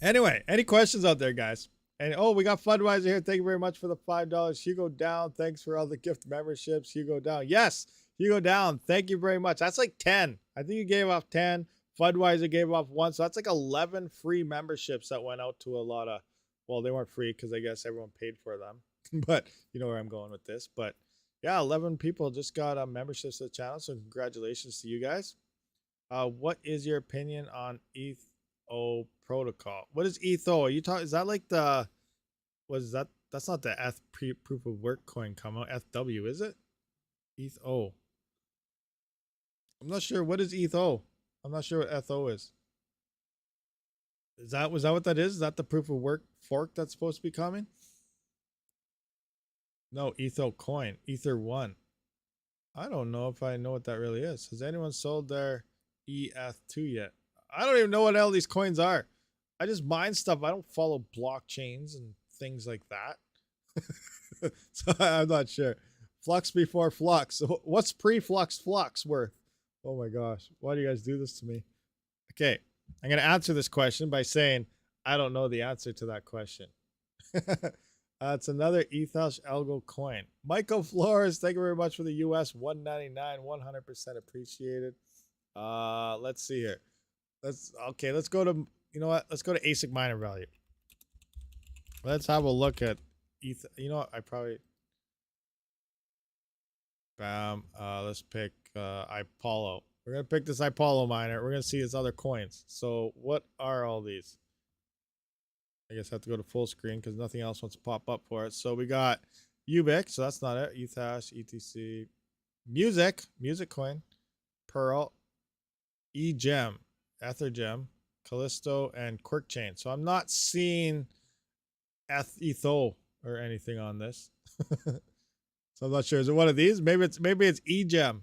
Anyway, any questions out there, guys? And oh, we got Fundwiser here. Thank you very much for the $5. Hugo Down, thanks for all the gift memberships. Hugo Down, yes, Hugo Down, thank you very much. That's like 10. I think you gave off 10. Fundwiser gave off 1, so that's like 11 free memberships that went out to a lot of, well, they weren't free because I guess everyone paid for them. But you know where I'm going with this. But yeah, 11 people just got memberships to the channel, so congratulations to you guys. What is your opinion on ETHO protocol? What is ETHO? Are you talking? Is that like the? What is that? That's not the proof of work coin come out. FW, is it? ETHO. I'm not sure. What is ETHO? I'm not sure what ETHO is. Was that what that is? Is that the proof of work fork that's supposed to be coming? No, ETHO coin, Ether1. I don't know if I know what that really is. Has anyone sold their ETH2 yet? I don't even know what all these coins are. I just mine stuff. I don't follow blockchains and things like that. So I'm not sure. Flux before flux. So what's pre-flux flux worth? Oh my gosh. Why do you guys do this to me? Okay. I'm going to answer this question by saying I don't know the answer to that question. It's another Ethos Algo coin. Michael Flores, thank you very much for the US 199, 100% appreciated. Let's see here. Let's go to, you know what? Let's go to ASIC miner value. Let's have a look at you know what? I probably bam. Let's pick Ipollo. We're gonna pick this Ipollo miner. We're gonna see its other coins. So what are all these? I guess I have to go to full screen because nothing else wants to pop up for it. So we got Ubic, so that's not it. Ethash, ETC, music coin, Pearl, eGem, EtherGem, Callisto, and QuirkChain. So I'm not seeing ETHO or anything on this. So I'm not sure. Is it one of these? Maybe it's eGem.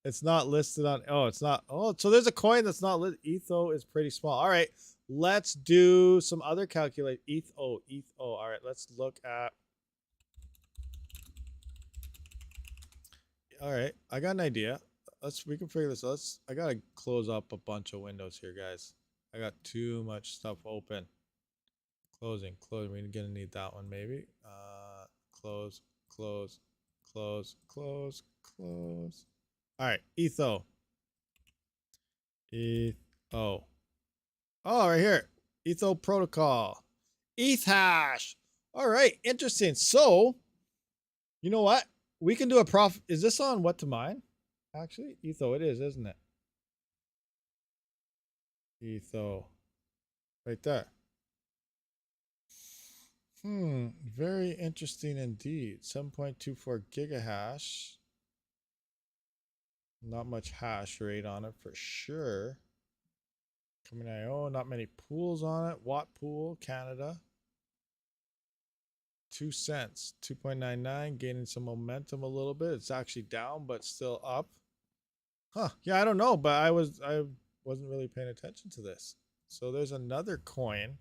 It's not listed on. Oh, it's not. Oh, so there's a coin that's not listed. ETHO is pretty small. All right. Let's do some other calculate. ETHO. All right, let's look at All right. I got an idea. We can figure this out. I gotta close up a bunch of windows here, guys. I got too much stuff open. Closing. We're gonna need that one maybe. Close. All right. Etho. Oh, right here. Etho protocol. ETH hash. All right. Interesting. So, you know what? We can do a prof. Is this on what to mine? Actually, Etho, it is, isn't it? Etho. Right there. Very interesting indeed. 7.24 gigahash. Not much hash rate on it for sure. Coming IO, not many pools on it. Watt pool, Canada. 2 cents, 2.99, gaining some momentum a little bit. It's actually down, but still up. Huh? Yeah, I don't know, but I wasn't really paying attention to this. So there's another coin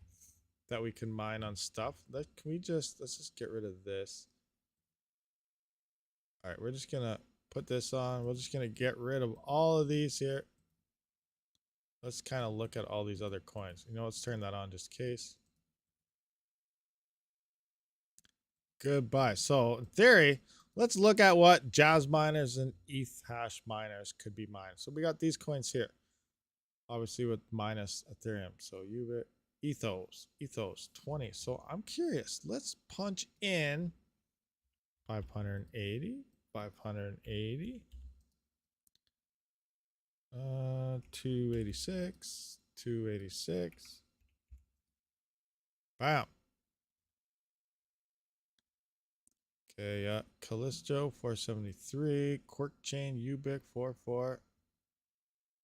that we can mine on stuff. Let's just get rid of this. All right, we're just gonna put this on. We're just gonna get rid of all of these here. Let's kind of look at all these other coins. You know, let's turn that on just in case. Goodbye. So in theory, let's look at what Jazz miners and ETH hash miners could be mined. So we got these coins here, obviously with minus Ethereum. So Ethos 20. So I'm curious. Let's punch in 580, 286. Bam. Okay, yeah. Callisto 473, Quark Chain Ubic 44.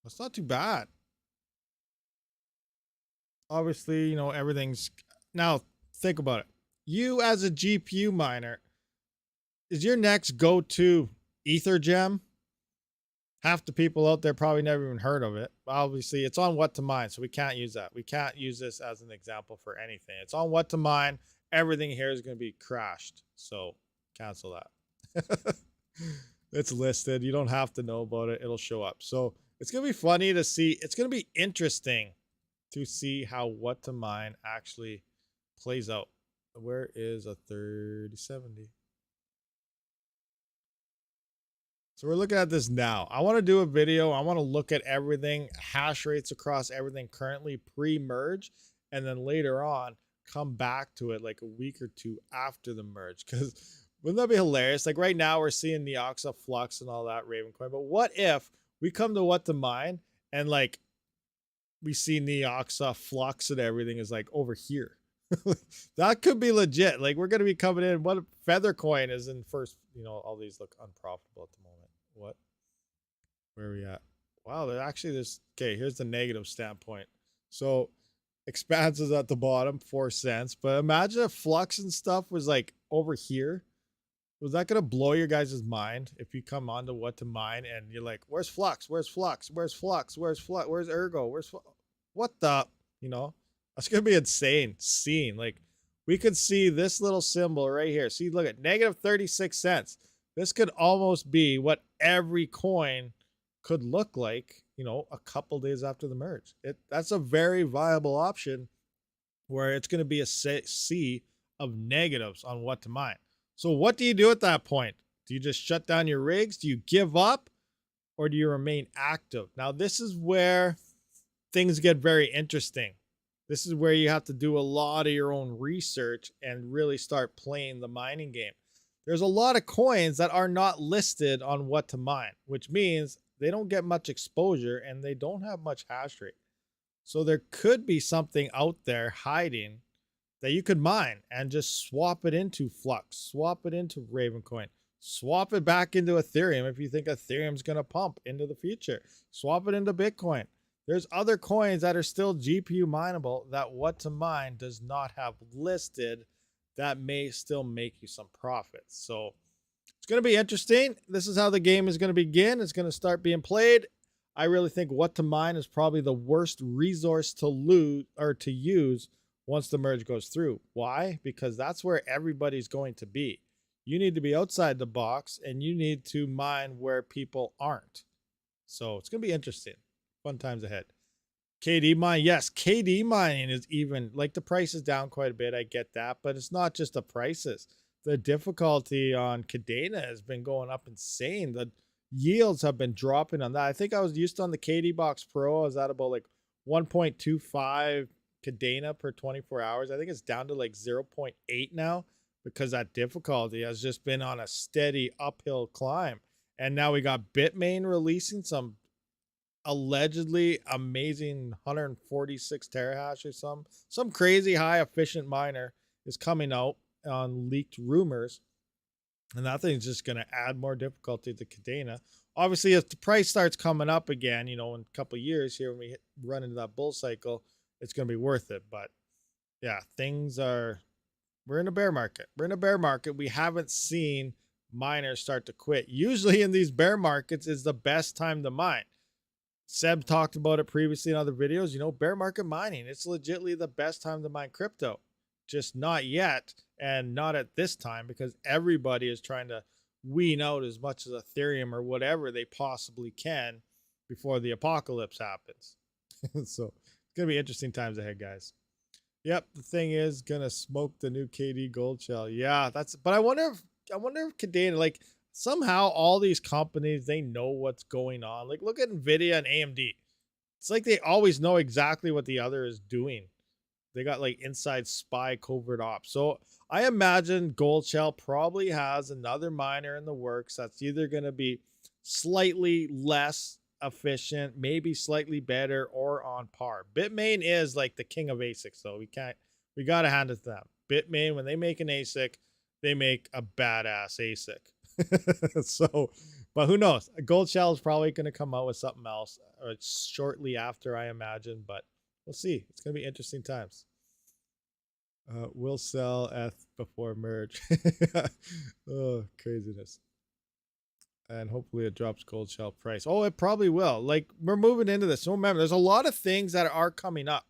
That's not too bad. Obviously, you know, everything's now think about it. You as a GPU miner, is your next go-to ETHEREUM? Half the people out there probably never even heard of it. Obviously, it's on what to mine, so we can't use that. We can't use this as an example for anything. It's on what to mine. Everything here is going to be crashed, so cancel that. It's listed. You don't have to know about it. It'll show up. So it's going to be funny to see. It's going to be interesting to see how what to mine actually plays out. Where is a 3070? So we're looking at this now. I want to do a video. I want to look at everything, hash rates across everything currently pre-merge, and then later on come back to it like a week or two after the merge. Because wouldn't that be hilarious? Like right now we're seeing the Oxa Flux and all that Ravencoin. But what if we come to what to mine and like we see Neoxa Flux and everything is like over here? That could be legit. Like we're going to be coming in. What Feathercoin is in first, you know, all these look unprofitable at the moment. What? Where are we at? Wow, they're actually this. Okay, here's the negative standpoint. So Expanse is at the bottom, 4 cents. But imagine if Flux and stuff was like over here. Was that going to blow your guys' mind if you come on to what to mine and you're like, where's Flux? Where's Flux? Where's Flux? Where's Flux? Where's Ergo? Where's what the, you know? That's going to be insane scene. Like we could see this little symbol right here. See, look at negative 36 cents. This could almost be what every coin could look like, you know, a couple days after the merge. That's a very viable option where it's going to be a sea of negatives on what to mine. So what do you do at that point? Do you just shut down your rigs? Do you give up? Or do you remain active? Now, this is where things get very interesting. This is where you have to do a lot of your own research and really start playing the mining game. There's a lot of coins that are not listed on what to mine, which means they don't get much exposure and they don't have much hash rate. So there could be something out there hiding that you could mine and just swap it into Flux, swap it into Ravencoin, swap it back into Ethereum if you think Ethereum's going to pump into the future, swap it into Bitcoin. There's other coins that are still GPU mineable that what to mine does not have listed that may still make you some profits. So it's going to be interesting. This is how the game is going to begin. It's going to start being played. I really think what to mine is probably the worst resource to lose or to use once the merge goes through. Why? Because that's where everybody's going to be. You need to be outside the box and you need to mine where people aren't. So it's going to be interesting. Fun times ahead. KD mine. Yes, KD mining is even, like, the price is down quite a bit. I get that, but it's not just the prices. The difficulty on Cadena has been going up insane. The yields have been dropping on that. I think I was used on the KD Box Pro. I was at about like 1.25 Cadena per 24 hours. I think it's down to like 0.8 now because that difficulty has just been on a steady uphill climb. And now we got Bitmain releasing some allegedly amazing 146 terahash or some crazy high efficient miner is coming out on leaked rumors, and that thing's just going to add more difficulty to Cadena. Obviously, if the price starts coming up again, in a couple of years here when we run into that bull cycle, it's going to be worth it. But yeah, we're in a bear market. We haven't seen miners start to quit. Usually in these bear markets is the best time to mine. Seb talked about it previously in other videos. Bear market mining, it's legitimately the best time to mine crypto. Just not yet, and not at this time, because everybody is trying to wean out as much as Ethereum or whatever they possibly can before the apocalypse happens. So it's going to be interesting times ahead, guys. Yep, the thing is going to smoke the new KD gold shell. Yeah, but I wonder if Cadena, like, somehow all these companies, they know what's going on. Like, look at Nvidia and AMD. It's like they always know exactly what the other is doing. They got like inside spy covert ops. So I imagine Goldshell probably has another miner in the works that's either going to be slightly less efficient, maybe slightly better, or on par. Bitmain is like the king of ASICs, though. We got to hand it to them. Bitmain, when they make an ASIC, they make a badass ASIC. So, but who knows? Goldshell is probably going to come out with something else shortly after, I imagine, but we'll see. It's going to be interesting times. We'll sell ETH before merge. Oh, craziness. And hopefully it drops Goldshell price. Oh, it probably will. Like, we're moving into this. So remember, there's a lot of things that are coming up.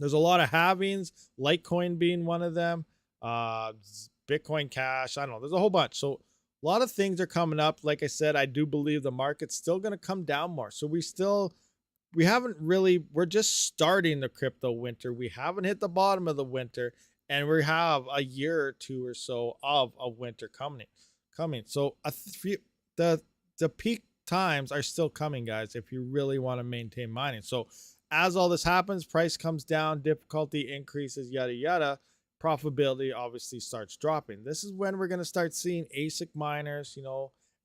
There's a lot of halvings, Litecoin being one of them, Bitcoin Cash. I don't know. There's a whole bunch. So a lot of things are coming up. Like I said, I do believe the market's still going to come down more. So we're just starting the crypto winter. We haven't hit the bottom of the winter, and we have a year or two or so of a winter coming. So the peak times are still coming, guys, if you really want to maintain mining. So as all this happens, price comes down, difficulty increases, yada, yada. Profitability obviously starts dropping. This is when we're going to start seeing ASIC miners,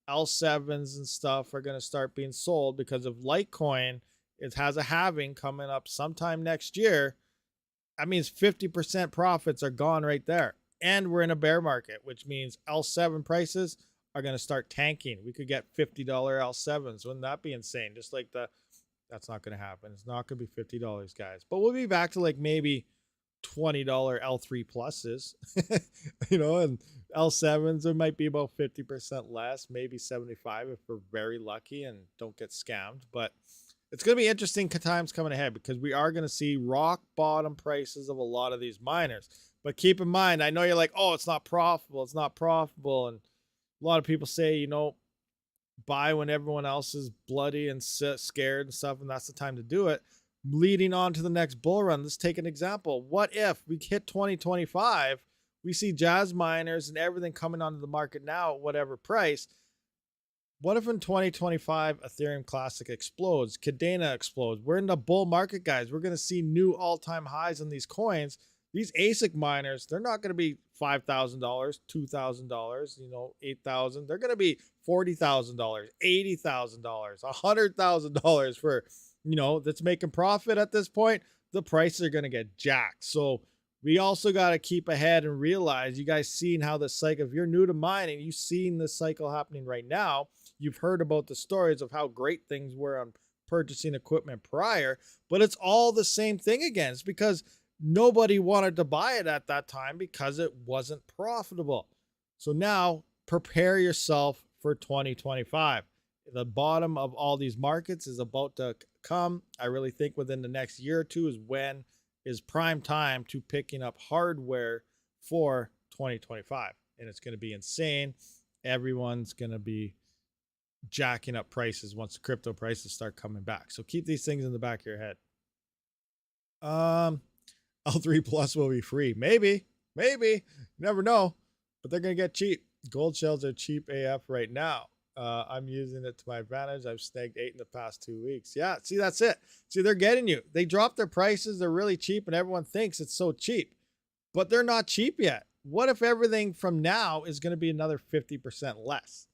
L7s and stuff are going to start being sold because of Litecoin. It has a halving coming up sometime next year. That means 50% profits are gone right there. And we're in a bear market, which means L7 prices are going to start tanking. We could get $50 L7s. Wouldn't that be insane? Just like that's not going to happen. It's not going to be $50, guys. But we'll be back to like maybe $20 L3 pluses, and L7s, it might be about 50% less, maybe 75 if we're very lucky and don't get scammed. But it's going to be interesting times coming ahead because we are going to see rock bottom prices of a lot of these miners. But keep in mind, I know you're like, oh, it's not profitable. And a lot of people say, buy when everyone else is bloody and scared and stuff, and that's the time to do it. Leading on to the next bull run, let's take an example. What if we hit 2025, we see jazz miners and everything coming onto the market now at whatever price? What if in 2025 Ethereum Classic explodes, Cadena explodes? We're in the bull market, guys. We're going to see new all-time highs on these coins. These ASIC miners, they're not going to be $5,000, $2,000, $8,000. They're going to be $40,000, $80,000, $100,000 for, that's making profit at this point. The prices are going to get jacked. So we also got to keep ahead and realize, you guys seen how this cycle, if you're new to mining, you've seen this cycle happening right now. You've heard about the stories of how great things were on purchasing equipment prior, but it's all the same thing again. It's because nobody wanted to buy it at that time because it wasn't profitable. So now prepare yourself for 2025. The bottom of all these markets is about to come. I really think within the next year or two is prime time to picking up hardware for 2025. and it's going to be insane. Everyone's going to be jacking up prices once the crypto prices start coming back. So keep these things in the back of your head. L3 Plus will be free. Maybe. You never know. But they're going to get cheap. Gold shells are cheap AF right now. I'm using it to my advantage. I've snagged 8 in the past 2 weeks. Yeah, see, that's it. See, they're getting you. They drop their prices. They're really cheap, and everyone thinks it's so cheap. But they're not cheap yet. What if everything from now is going to be another 50% less?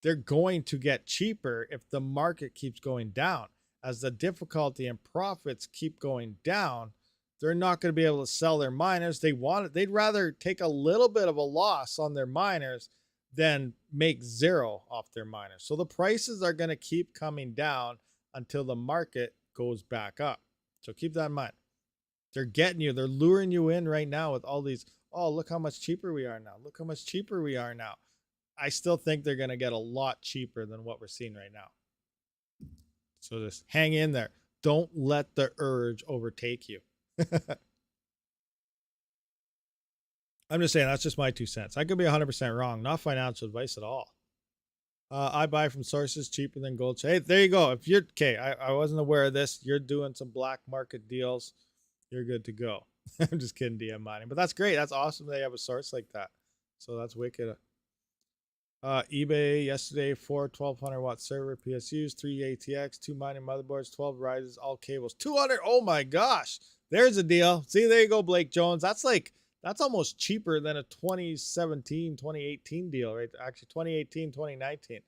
They're going to get cheaper if the market keeps going down. As the difficulty and profits keep going down, they're not going to be able to sell their miners. They'd rather take a little bit of a loss on their miners than make zero off their miners. So the prices are going to keep coming down until the market goes back up. So keep that in mind. They're getting you. They're luring you in right now with all these, oh, look how much cheaper we are now. Look how much cheaper we are now. I still think they're going to get a lot cheaper than what we're seeing right now. So just hang in there. Don't let the urge overtake you. I'm just saying, that's just my 2 cents. I could be 100% wrong. Not financial advice at all. I buy from sources cheaper than gold. Hey, there you go. If you're okay, I wasn't aware of this. You're doing some black market deals. You're good to go. I'm just kidding, DM mining. But that's great. That's awesome they have a source like that. So that's wicked. eBay yesterday, 4 1200 watt server, PSUs, 3 ATX, 2 mining motherboards, 12 rises, all cables, 200. Oh my gosh. There's a deal. See, there you go, Blake Jones. That's almost cheaper than a 2017, 2018 deal, right? Actually, 2018, 2019.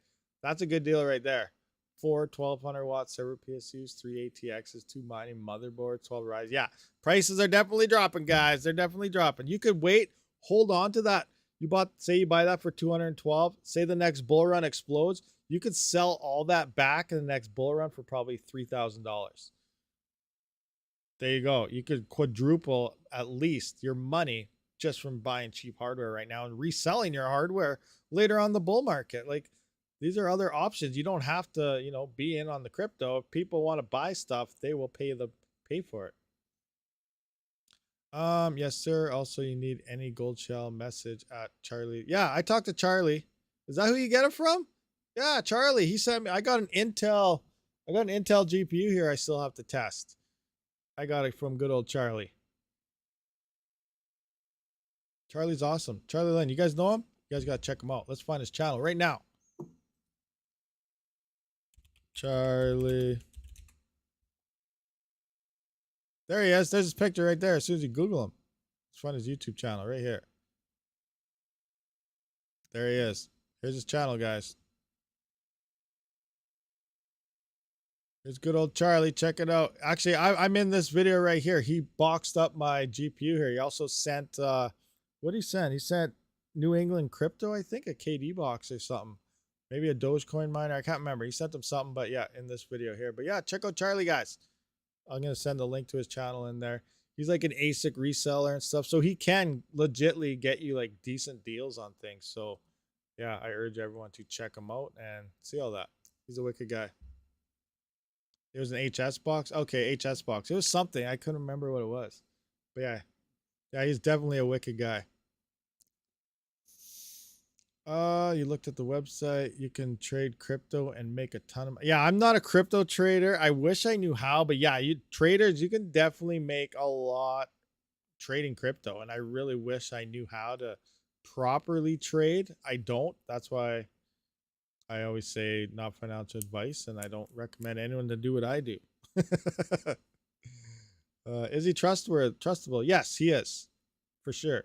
That's a good deal right there. 4 1200 watt server PSUs, 3 ATXs, 2 mining motherboards, 12 rise. Yeah, prices are definitely dropping, guys. They're definitely dropping. You could wait, hold on to that. Say you buy that for 212. Say the next bull run explodes. You could sell all that back in the next bull run for probably $3,000. There you go. You could quadruple at least your money just from buying cheap hardware right now and reselling your hardware later on the bull market. Like, these are other options. You don't have to, be in on the crypto. If people want to buy stuff, they will pay for it. Yes, sir. Also, you need any gold shell message at Charlie. Yeah, I talked to Charlie. Is that who you get it from? Yeah, Charlie. He sent me. I got an Intel GPU here. I still have to test. I got it from good old Charlie. Charlie's awesome. Charlie Lynn. You guys know him? You guys got to check him out. Let's find his channel right now. Charlie. There he is. There's his picture right there. As soon as you Google him, let's find his YouTube channel right here. There he is. Here's his channel, guys. Here's good old Charlie. Check it out. Actually, I'm in this video right here. He boxed up my GPU here. He also sent, what did he send? He sent New England Crypto, I think, a KD box or something. Maybe a Dogecoin miner. I can't remember. He sent him something, but yeah, in this video here. But yeah, check out Charlie, guys. I'm going to send a link to his channel in there. He's like an ASIC reseller and stuff. So he can legitly get you like decent deals on things. So yeah, I urge everyone to check him out and see all that. He's a wicked guy. It was an HS box. Okay, HS box. It was something. I couldn't remember what it was. But yeah. Yeah, he's definitely a wicked guy. You looked at the website. You can trade crypto and make a ton of money. Yeah, I'm not a crypto trader. I wish I knew how, but yeah, you can definitely make a lot trading crypto. And I really wish I knew how to properly trade. I don't. That's why I always say not financial advice, and I don't recommend anyone to do what I do. Is he trustable? Yes, he is, for sure.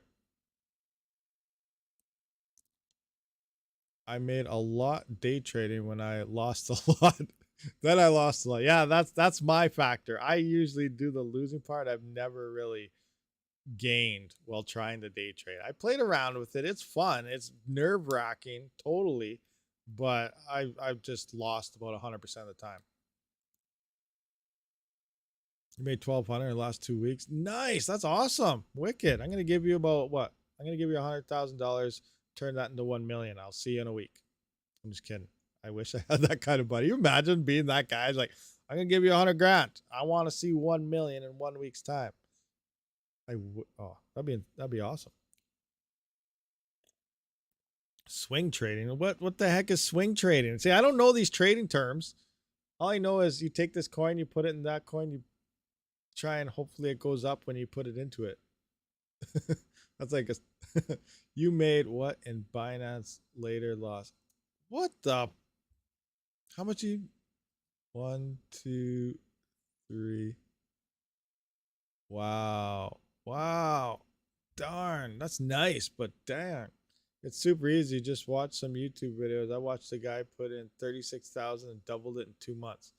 I made a lot day trading when I lost a lot. Then I lost a lot. Yeah, that's my factor. I usually do the losing part. I've never really gained while trying to day trade. I played around with it. It's fun. It's nerve-wracking, totally. But I've just lost about 100% of the time. You made 1,200 in the last 2 weeks. Nice. That's awesome. Wicked. I'm going to give you about what? I'm going to give you $100,000. Turn that into 1 million. I'll see you in a week. I'm just kidding. I wish I had that kind of money. You imagine being that guy? Like, I'm going to give you 100 grand. I want to see 1 million in 1 week's time. Oh, that'd be awesome. Swing trading. What the heck is swing trading? See, I don't know these trading terms. All I know is you take this coin, you put it in that coin, you try and hopefully it goes up when you put it into it. That's like a you made what in Binance later lost. What the? How much you? 1, 2, 3. Wow. Wow. Darn. That's nice, but damn. It's super easy. Just watch some YouTube videos. I watched a guy put in 36,000 and doubled it in 2 months.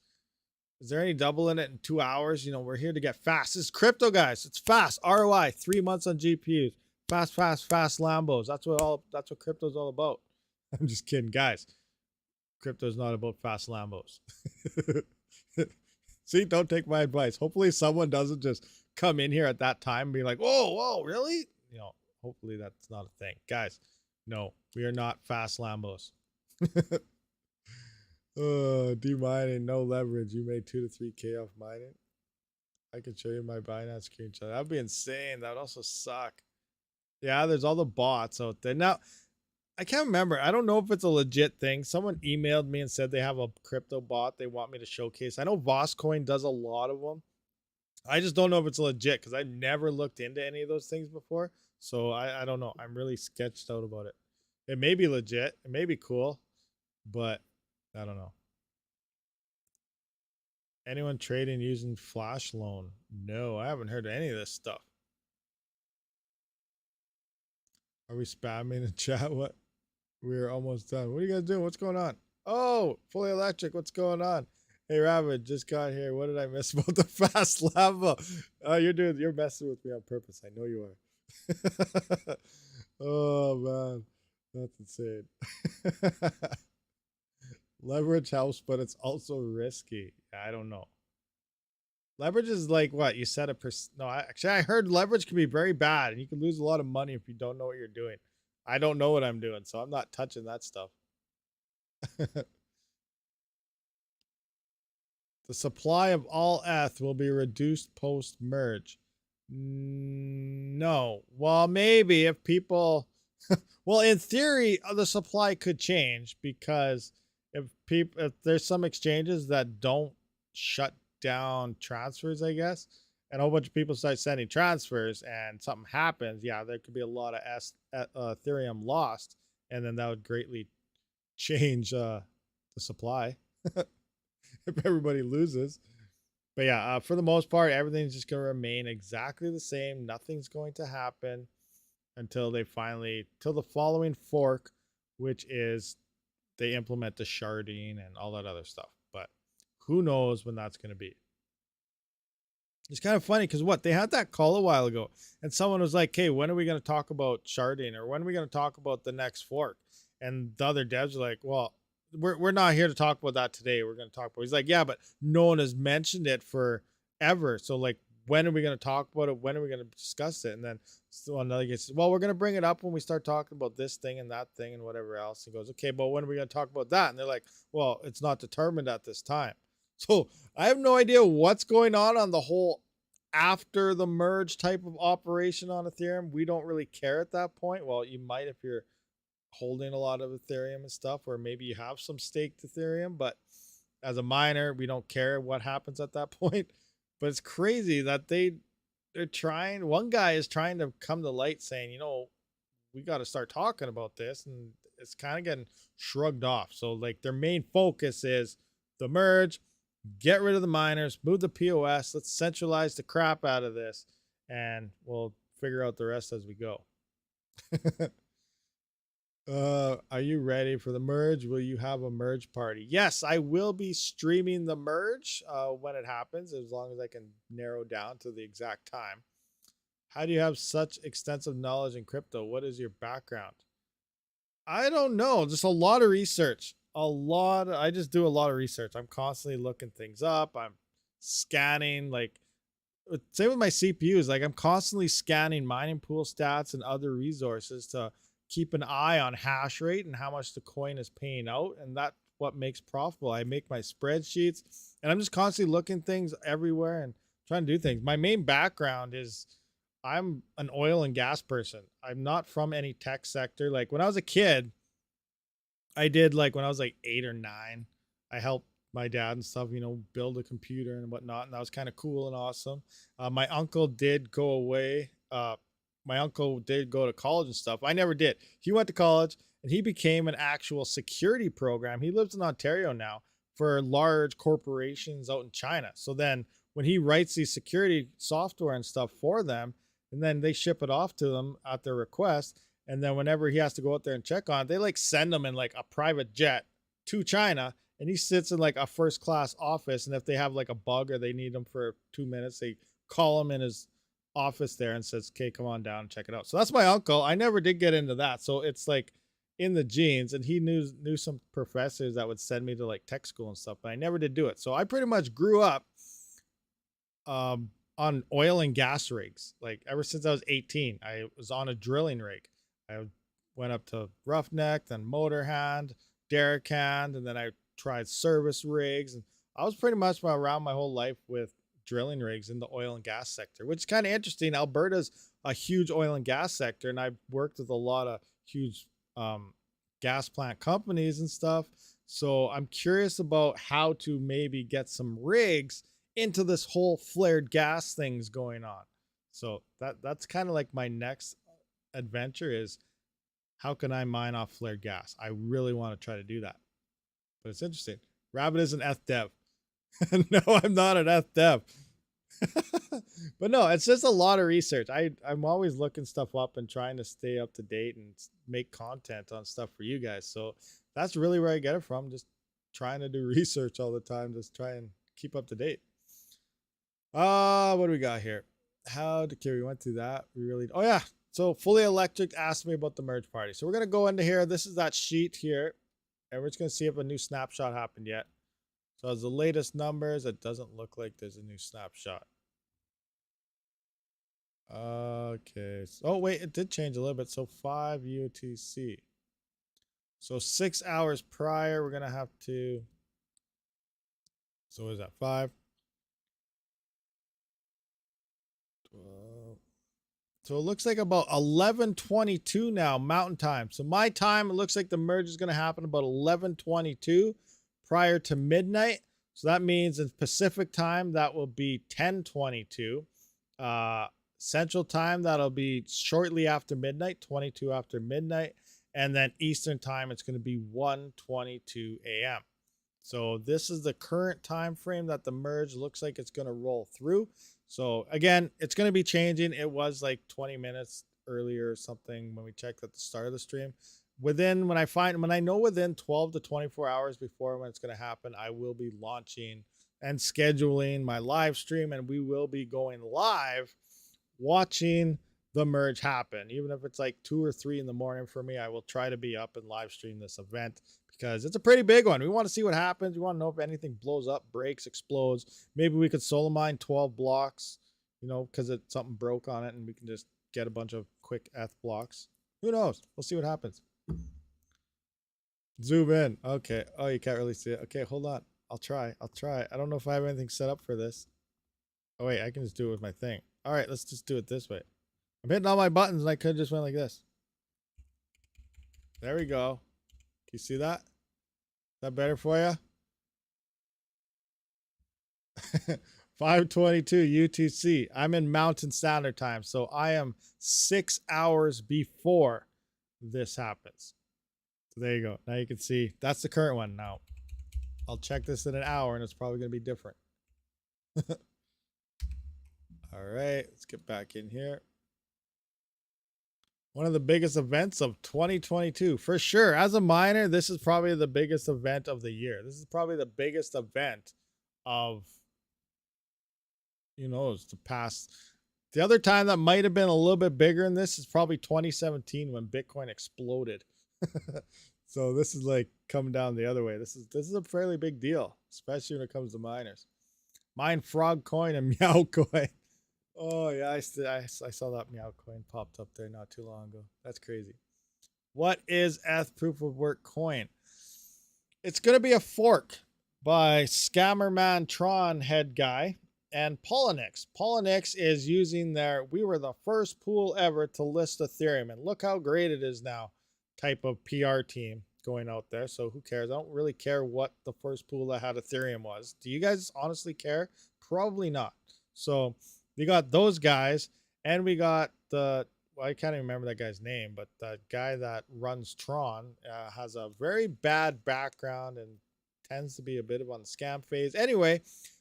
Is there any doubling it in 2 hours? You know, we're here to get fast. This is crypto, guys. It's fast. ROI, 3 months on GPUs. Fast, fast, fast Lambos. That's what crypto's all about. I'm just kidding, guys. Crypto's not about fast Lambos. See, don't take my advice. Hopefully someone doesn't just come in here at that time and be like, whoa, really? You know, hopefully that's not a thing. Guys, no, we are not fast Lambos. Demining, no leverage. You made 2 to 3K off mining. I can show you my Binance screenshot. That'd be insane. That would also suck. Yeah, there's all the bots out there. Now, I can't remember. I don't know if it's a legit thing. Someone emailed me and said they have a crypto bot they want me to showcase. I know Voscoin does a lot of them. I just don't know if it's legit because I never looked into any of those things before. So I don't know. I'm really sketched out about it. It may be legit. It may be cool, but I don't know. Anyone trading using Flash Loan? No, I haven't heard of any of this stuff. Are we spamming in chat? What? We're almost done. What are you guys doing? What's going on? Oh, fully electric. What's going on? Hey, Rabid, just got here. What did I miss about the fast lava? Oh, you're messing with me on purpose. I know you are. Oh, man. That's insane. Leverage helps, but it's also risky. I don't know. Leverage is like what? You set a no, actually, I heard leverage can be very bad, and you can lose a lot of money if you don't know what you're doing. I don't know what I'm doing, so I'm not touching that stuff. The supply of all ETH will be reduced post-merge. No. Well, maybe if people... well, in theory, the supply could change because if there's some exchanges that don't shut down transfers, I guess, and a whole bunch of people start sending transfers and something happens, yeah, there could be a lot of Ethereum lost, and then that would greatly change the supply if everybody loses. But yeah, for the most part, everything's just going to remain exactly the same. Nothing's going to happen until the following fork, which is they implement the sharding and all that other stuff. But who knows when that's going to be. It's kind of funny because they had that call a while ago and someone was like, hey, when are we going to talk about sharding, or when are we going to talk about the next fork? And the other devs are like, well, we're not here to talk about that today. We're going to talk about it. He's like, yeah, but no one has mentioned it forever. So like, when are we going to talk about it? When are we going to discuss it? And then another guy says, well, we're going to bring it up when we start talking about this thing and that thing and whatever else. He goes, okay, but when are we going to talk about that? And they're like, well, it's not determined at this time. So I have no idea what's going on the whole after the merge type of operation on Ethereum. We don't really care at that point. Well, you might if you're holding a lot of Ethereum and stuff, or maybe you have some staked Ethereum, but as a miner, we don't care what happens at that point. But it's crazy that they're trying. One guy is trying to come to light saying, you know, we got to start talking about this, and it's kind of getting shrugged off. So like their main focus is the merge, get rid of the miners, move the POS, let's centralize the crap out of this, and we'll figure out the rest as we go. Are you ready for the merge? Will you have a merge party? Yes, I will be streaming the merge when it happens, as long as I can narrow down to the exact time. How do you have such extensive knowledge in crypto? What is your background? I don't know. Just a lot of research. I just do a lot of research. I'm constantly looking things up. I'm scanning, like, same with my CPUs. Like, I'm constantly scanning mining pool stats and other resources to keep an eye on hash rate and how much the coin is paying out, and that's what makes profitable. I make my spreadsheets, and I'm just constantly looking things everywhere and trying to do things. My main background is I'm an oil and gas person. I'm not from any tech sector. Like when I was a kid, I did like when I was like 8 or 9, I helped my dad and stuff, you know, build a computer and whatnot. And that was kind of cool and awesome. My uncle did go away. My uncle did go to college and stuff. I never did. He went to college and he became an actual security program. He lives in Ontario now for large corporations out in China. So then when he writes these security software and stuff for them, and then they ship it off to them at their request. And then whenever he has to go out there and check on it, they like send him in like a private jet to China. And he sits in like a first class office. And if they have like a bug or they need him for 2 minutes, they call him in his office there and says, okay, come on down and check it out. So that's my uncle. I never did get into that. So it's like in the genes, and he knew some professors that would send me to like tech school and stuff, but I never did do it. So I pretty much grew up on oil and gas rigs. Like ever since I was 18, I was on a drilling rig. I went up to roughneck, then motor hand, derrick hand, and then I tried service rigs. And I was pretty much around my whole life with drilling rigs in the oil and gas sector, which is kind of interesting. Alberta's a huge oil and gas sector, and I've worked with a lot of huge gas plant companies and stuff. So I'm curious about how to maybe get some rigs into this whole flared gas things going on. So that's kind of like my next adventure is how can I mine off flared gas? I really want to try to do that. But it's interesting. Rabid is an eth dev. No, I'm not an eth dev. But no, it's just a lot of research. I'm always looking stuff up and trying to stay up to date and make content on stuff for you guys. So that's really where I get it from. Just trying to do research all the time. Just try and keep up to date. What do we got here? We went through that. Oh yeah. So Fully Electric asked me about the merge party. So we're going to go into here. This is that sheet here. And we're just going to see if a new snapshot happened yet. So as the latest numbers, it doesn't look like there's a new snapshot. Okay. Oh, wait, it did change a little bit. So 5 UTC. So 6 hours prior, we're going to have to. So what is that? 5. 12. So it looks like about 11:22 now, Mountain Time. So my time, it looks like the merge is going to happen about 11:22 prior to midnight. So that means in Pacific time, that will be 10:22. Central time, that'll be shortly after midnight, 22 after midnight. And then Eastern time, it's going to be 1:22 a.m. So this is the current time frame that the merge looks like it's going to roll through. So again, it's going to be changing. It was like 20 minutes earlier or something when we checked at the start of the stream. When I know within 12 to 24 hours before when it's going to happen, I will be launching and scheduling my live stream, and we will be going live watching the merge happen. Even if it's like 2 or 3 in the morning for me, I will try to be up and live stream this event because it's a pretty big one. We want to see what happens. We want to know if anything blows up, breaks, explodes. Maybe we could solo mine 12 blocks, you know, because something broke on it and we can just get a bunch of quick eth blocks. Who knows? We'll see what happens. Zoom in. Okay. Oh, you can't really see it. Okay, hold on. I'll try. I don't know if I have anything set up for this. Oh, wait, I can just do it with my thing. All right, let's just do it this way. I'm hitting all my buttons and I could have just went like this. There we go. Can you see that? Is that better for you? 5:22 UTC. I'm in Mountain Standard Time, so I am 6 hours before this happens. So there you go. Now you can see that's the current one. Now I'll check this in an hour and it's probably going to be different. All right, let's get back in here. One of the biggest events of 2022, for sure. As a miner, this is probably the biggest event of the year. This is probably the biggest event of, you know, the past. The other time that might have been a little bit bigger than this is probably 2017 when Bitcoin exploded. So this is like coming down the other way. This is a fairly big deal, especially when it comes to miners. Mine Frog Coin and Meow Coin. Oh yeah, I saw that Meow Coin popped up there not too long ago. That's crazy. What is ETH Proof of Work coin? It's gonna be a fork by Scammerman Tron head guy and Polynix. Polynix is using we were the first pool ever to list Ethereum, and look how great it is now type of PR team. going out there. So who cares? I don't really care what the first pool that had Ethereum was. Do you guys honestly care? Probably not. So we got those guys, and we got the, well, I can't even remember that guy's name, but the guy that runs Tron has a very bad background and tends to be a bit of on the scam phase. Anyway,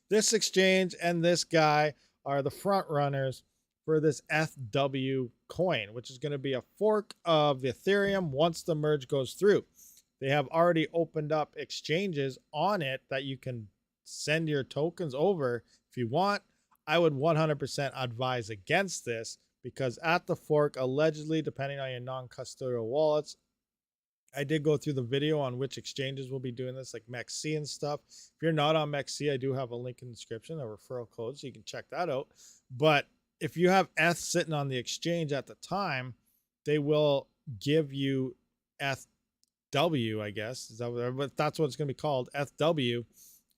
this exchange and this guy are the front runners for this FW coin, which is going to be a fork of Ethereum once the merge goes through. They have already opened up exchanges on it that you can send your tokens over if you want. I would 100% advise against this, because at the fork, allegedly, depending on your non-custodial wallets, I did go through the video on which exchanges will be doing this, like MEXC and stuff. If you're not on MEXC, I do have a link in the description, a referral code, so you can check that out. But if you have ETH sitting on the exchange at the time, they will give you FW, I guess. But that's what it's going to be called, FW,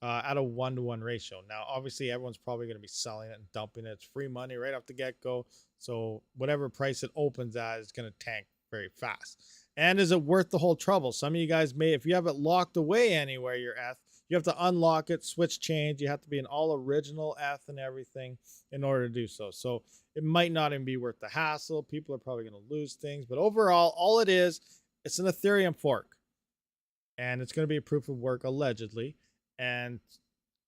at a 1-to-1 ratio. Now, obviously, everyone's probably going to be selling it and dumping it. It's free money right off the get-go. So whatever price it opens at is going to tank very fast. And is it worth the whole trouble? Some of you guys may, if you have it locked away anywhere, your ETH, you have to unlock it, switch change. You have to be an all original ETH and everything in order to do so. So it might not even be worth the hassle. People are probably going to lose things. But overall, all it is, it's an Ethereum fork. And it's going to be a proof of work, allegedly. And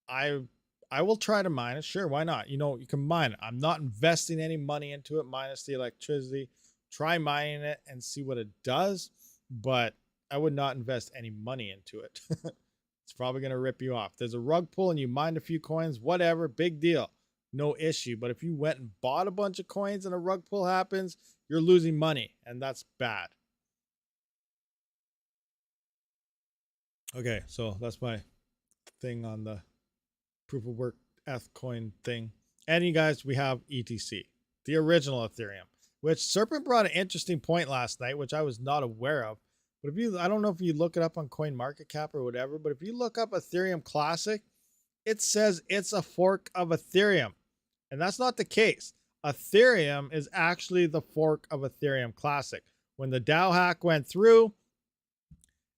I will try to mine it. Sure, why not? You know, you can mine it. I'm not investing any money into it, minus the electricity. Try mining it and see what it does, but I would not invest any money into it. It's probably going to rip you off. There's a rug pull and you mined a few coins, whatever, big deal, no issue. But if you went and bought a bunch of coins and a rug pull happens, you're losing money, and that's bad. Okay, so that's my thing on the proof of work ETH coin thing. And you guys, we have ETC, the original Ethereum, which Serpent brought an interesting point last night, which I was not aware of. But if you, I don't know if you look it up on CoinMarketCap or whatever, but if you look up Ethereum Classic, it says it's a fork of Ethereum. And that's not the case. Ethereum is actually the fork of Ethereum Classic. When the DAO hack went through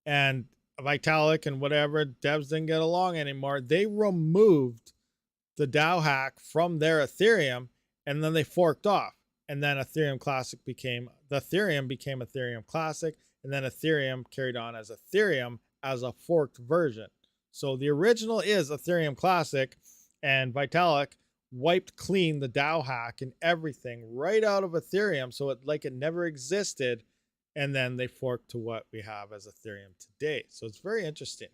and Vitalik and whatever devs didn't get along anymore, they removed the DAO hack from their Ethereum, and then they forked off. And then Ethereum Classic became, the Ethereum became Ethereum Classic, and then Ethereum carried on as Ethereum as a forked version. So the original is Ethereum Classic, and Vitalik wiped clean the DAO hack and everything right out of Ethereum, so it like it never existed, and then they forked to what we have as Ethereum today. So it's very interesting.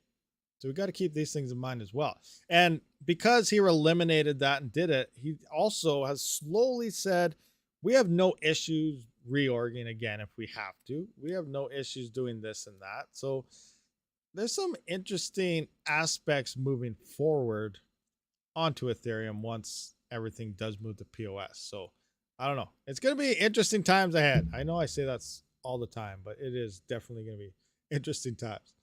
So we got to keep these things in mind as well. And because he eliminated that and did it, he also has slowly said, we have no issues reorging again if we have to. We have no issues doing this and that. So there's some interesting aspects moving forward onto Ethereum once everything does move to POS. So I don't know. It's going to be interesting times ahead. I know I say that's all the time, but it is definitely going to be interesting times.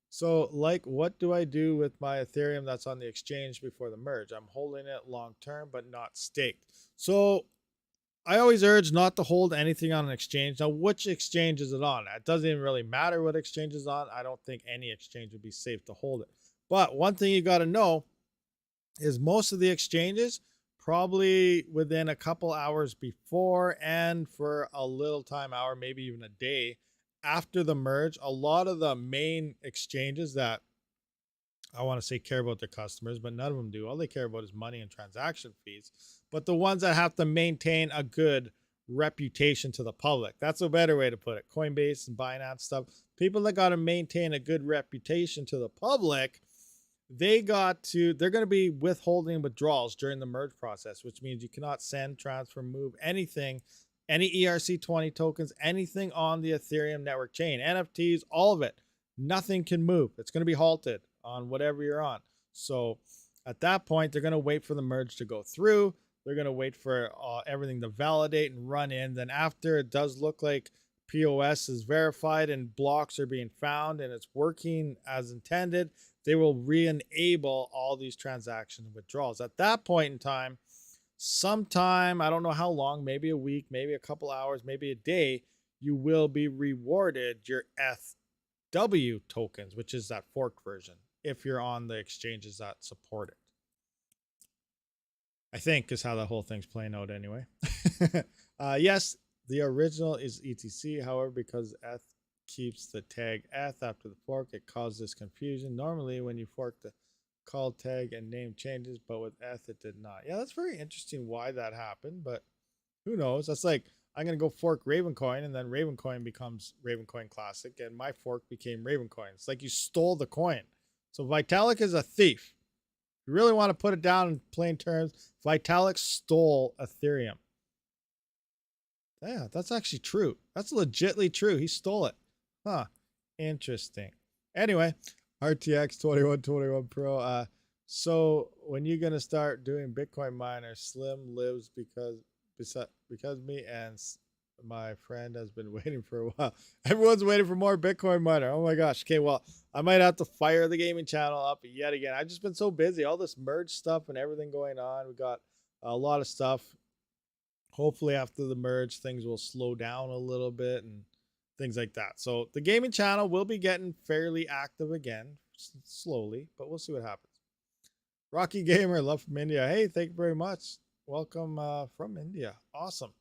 So like, what do I do with my Ethereum that's on the exchange before the merge? I'm holding it long term, but not staked. So I always urge not to hold anything on an exchange. Now, which exchange is it on? It doesn't even really matter what exchange is on. I don't think any exchange would be safe to hold it. But one thing you got to know is most of the exchanges, probably within a couple hours before and for a little time, hour, maybe even a day after the merge, a lot of the main exchanges that I want to say care about their customers, but none of them do. All they care about is money and transaction fees. But the ones that have to maintain a good reputation to the public, that's a better way to put it. Coinbase and Binance stuff, people that got to maintain a good reputation to the public, they're going to be withholding withdrawals during the merge process, which means you cannot send, transfer, move anything, any ERC20 tokens, anything on the Ethereum network chain, NFTs, all of it. Nothing can move. It's going to be halted on whatever you're on. So at that point, they're going to wait for the merge to go through. They're going to wait for everything to validate and run in. Then after it does look like POS is verified and blocks are being found and it's working as intended, they will re-enable all these transactions and withdrawals. At that point in time, sometime, I don't know how long, maybe a week, maybe a couple hours, maybe a day, you will be rewarded your ETH W tokens, which is that forked version, if you're on the exchanges that support it. I think is how the whole thing's playing out anyway. Yes, the original is ETC. However, because ETH keeps the tag ETH after the fork, it causes confusion. Normally, when you fork, the call tag and name changes, but with ETH, it did not. Yeah, that's very interesting why that happened, but who knows? That's like, I'm going to go fork Ravencoin, and then Ravencoin becomes Ravencoin Classic, and my fork became Ravencoin. It's like you stole the coin. So Vitalik is a thief. If you really want to put it down in plain terms, Vitalik stole Ethereum. Yeah, that's actually true. That's legitly true. He stole it. Huh. Interesting. Anyway, RTX 2121 Pro. So when you going to start doing Bitcoin miner? Slim lives because me and my friend has been waiting for a while. Everyone's waiting for more Bitcoin miner. Oh my gosh. Okay, well, I might have to fire the gaming channel up yet again. I've just been so busy. All this merge stuff and everything going on. We got a lot of stuff. Hopefully after the merge, things will slow down a little bit and things like that. So the gaming channel will be getting fairly active again, slowly, but we'll see what happens. Rocky Gamer, love from India. Hey, thank you very much. Welcome from India. Awesome.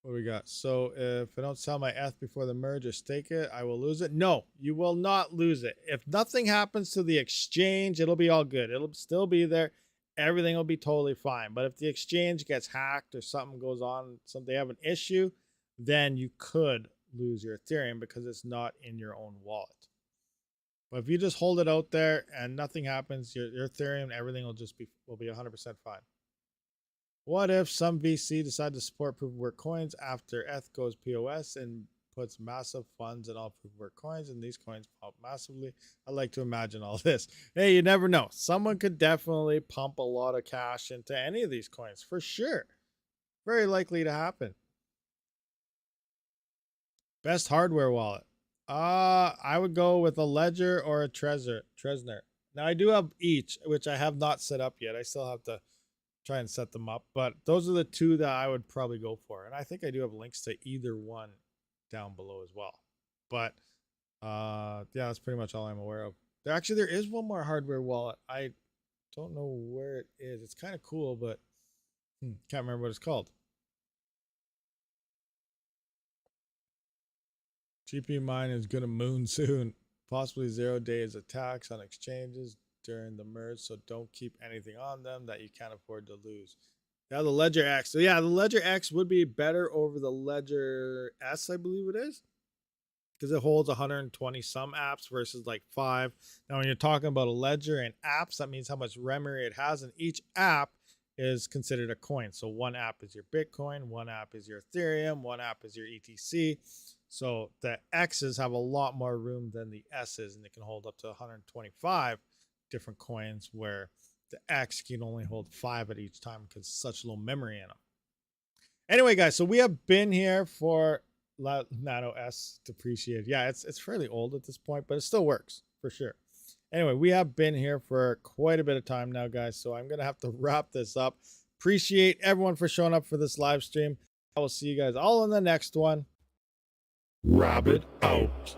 What do we got? So if I don't sell my ETH before the merge or stake it, I will lose it. No, you will not lose it. If nothing happens to the exchange, it'll be all good. It'll still be there. Everything will be totally fine. But if the exchange gets hacked or something goes on, they have an issue, then you could lose your Ethereum because it's not in your own wallet. But if you just hold it out there and nothing happens, your Ethereum, everything will be 100% fine. What if some VC decide to support proof of work coins after ETH goes POS and puts massive funds in all proof of work coins and these coins pump massively? I like to imagine all this. Hey, you never know. Someone could definitely pump a lot of cash into any of these coins for sure. Very likely to happen. Best hardware wallet. I would go with a Ledger or a Trezor. Now I do have each, which I have not set up yet. I still have to try and set them up, but those are the two that I would probably go for. And I think I do have links to either one down below as well. But yeah, that's pretty much all I'm aware of. There is one more hardware wallet. I don't know where it is. It's kind of cool, but can't remember what it's called. GPU mine is gonna moon soon. Possibly 0 days attacks on exchanges during the merge, so don't keep anything on them that you can't afford to lose. Now the Ledger X. So yeah, the Ledger X would be better over the Ledger S, I believe it is, because it holds 120 some apps versus like 5. Now when you're talking about a Ledger and apps, that means how much memory it has, and each app is considered a coin. So one app is your Bitcoin, one app is your Ethereum, one app is your ETC. So the X's have a lot more room than the S's, and they can hold up to 125 different coins, where the X can only hold 5 at each time because such low memory in them. Anyway, guys, so we have been here for Nano S depreciated. Yeah, it's fairly old at this point, but it still works for sure. Anyway, we have been here for quite a bit of time now, guys, so I'm going to have to wrap this up. Appreciate everyone for showing up for this live stream. I will see you guys all in the next one. Rabid out.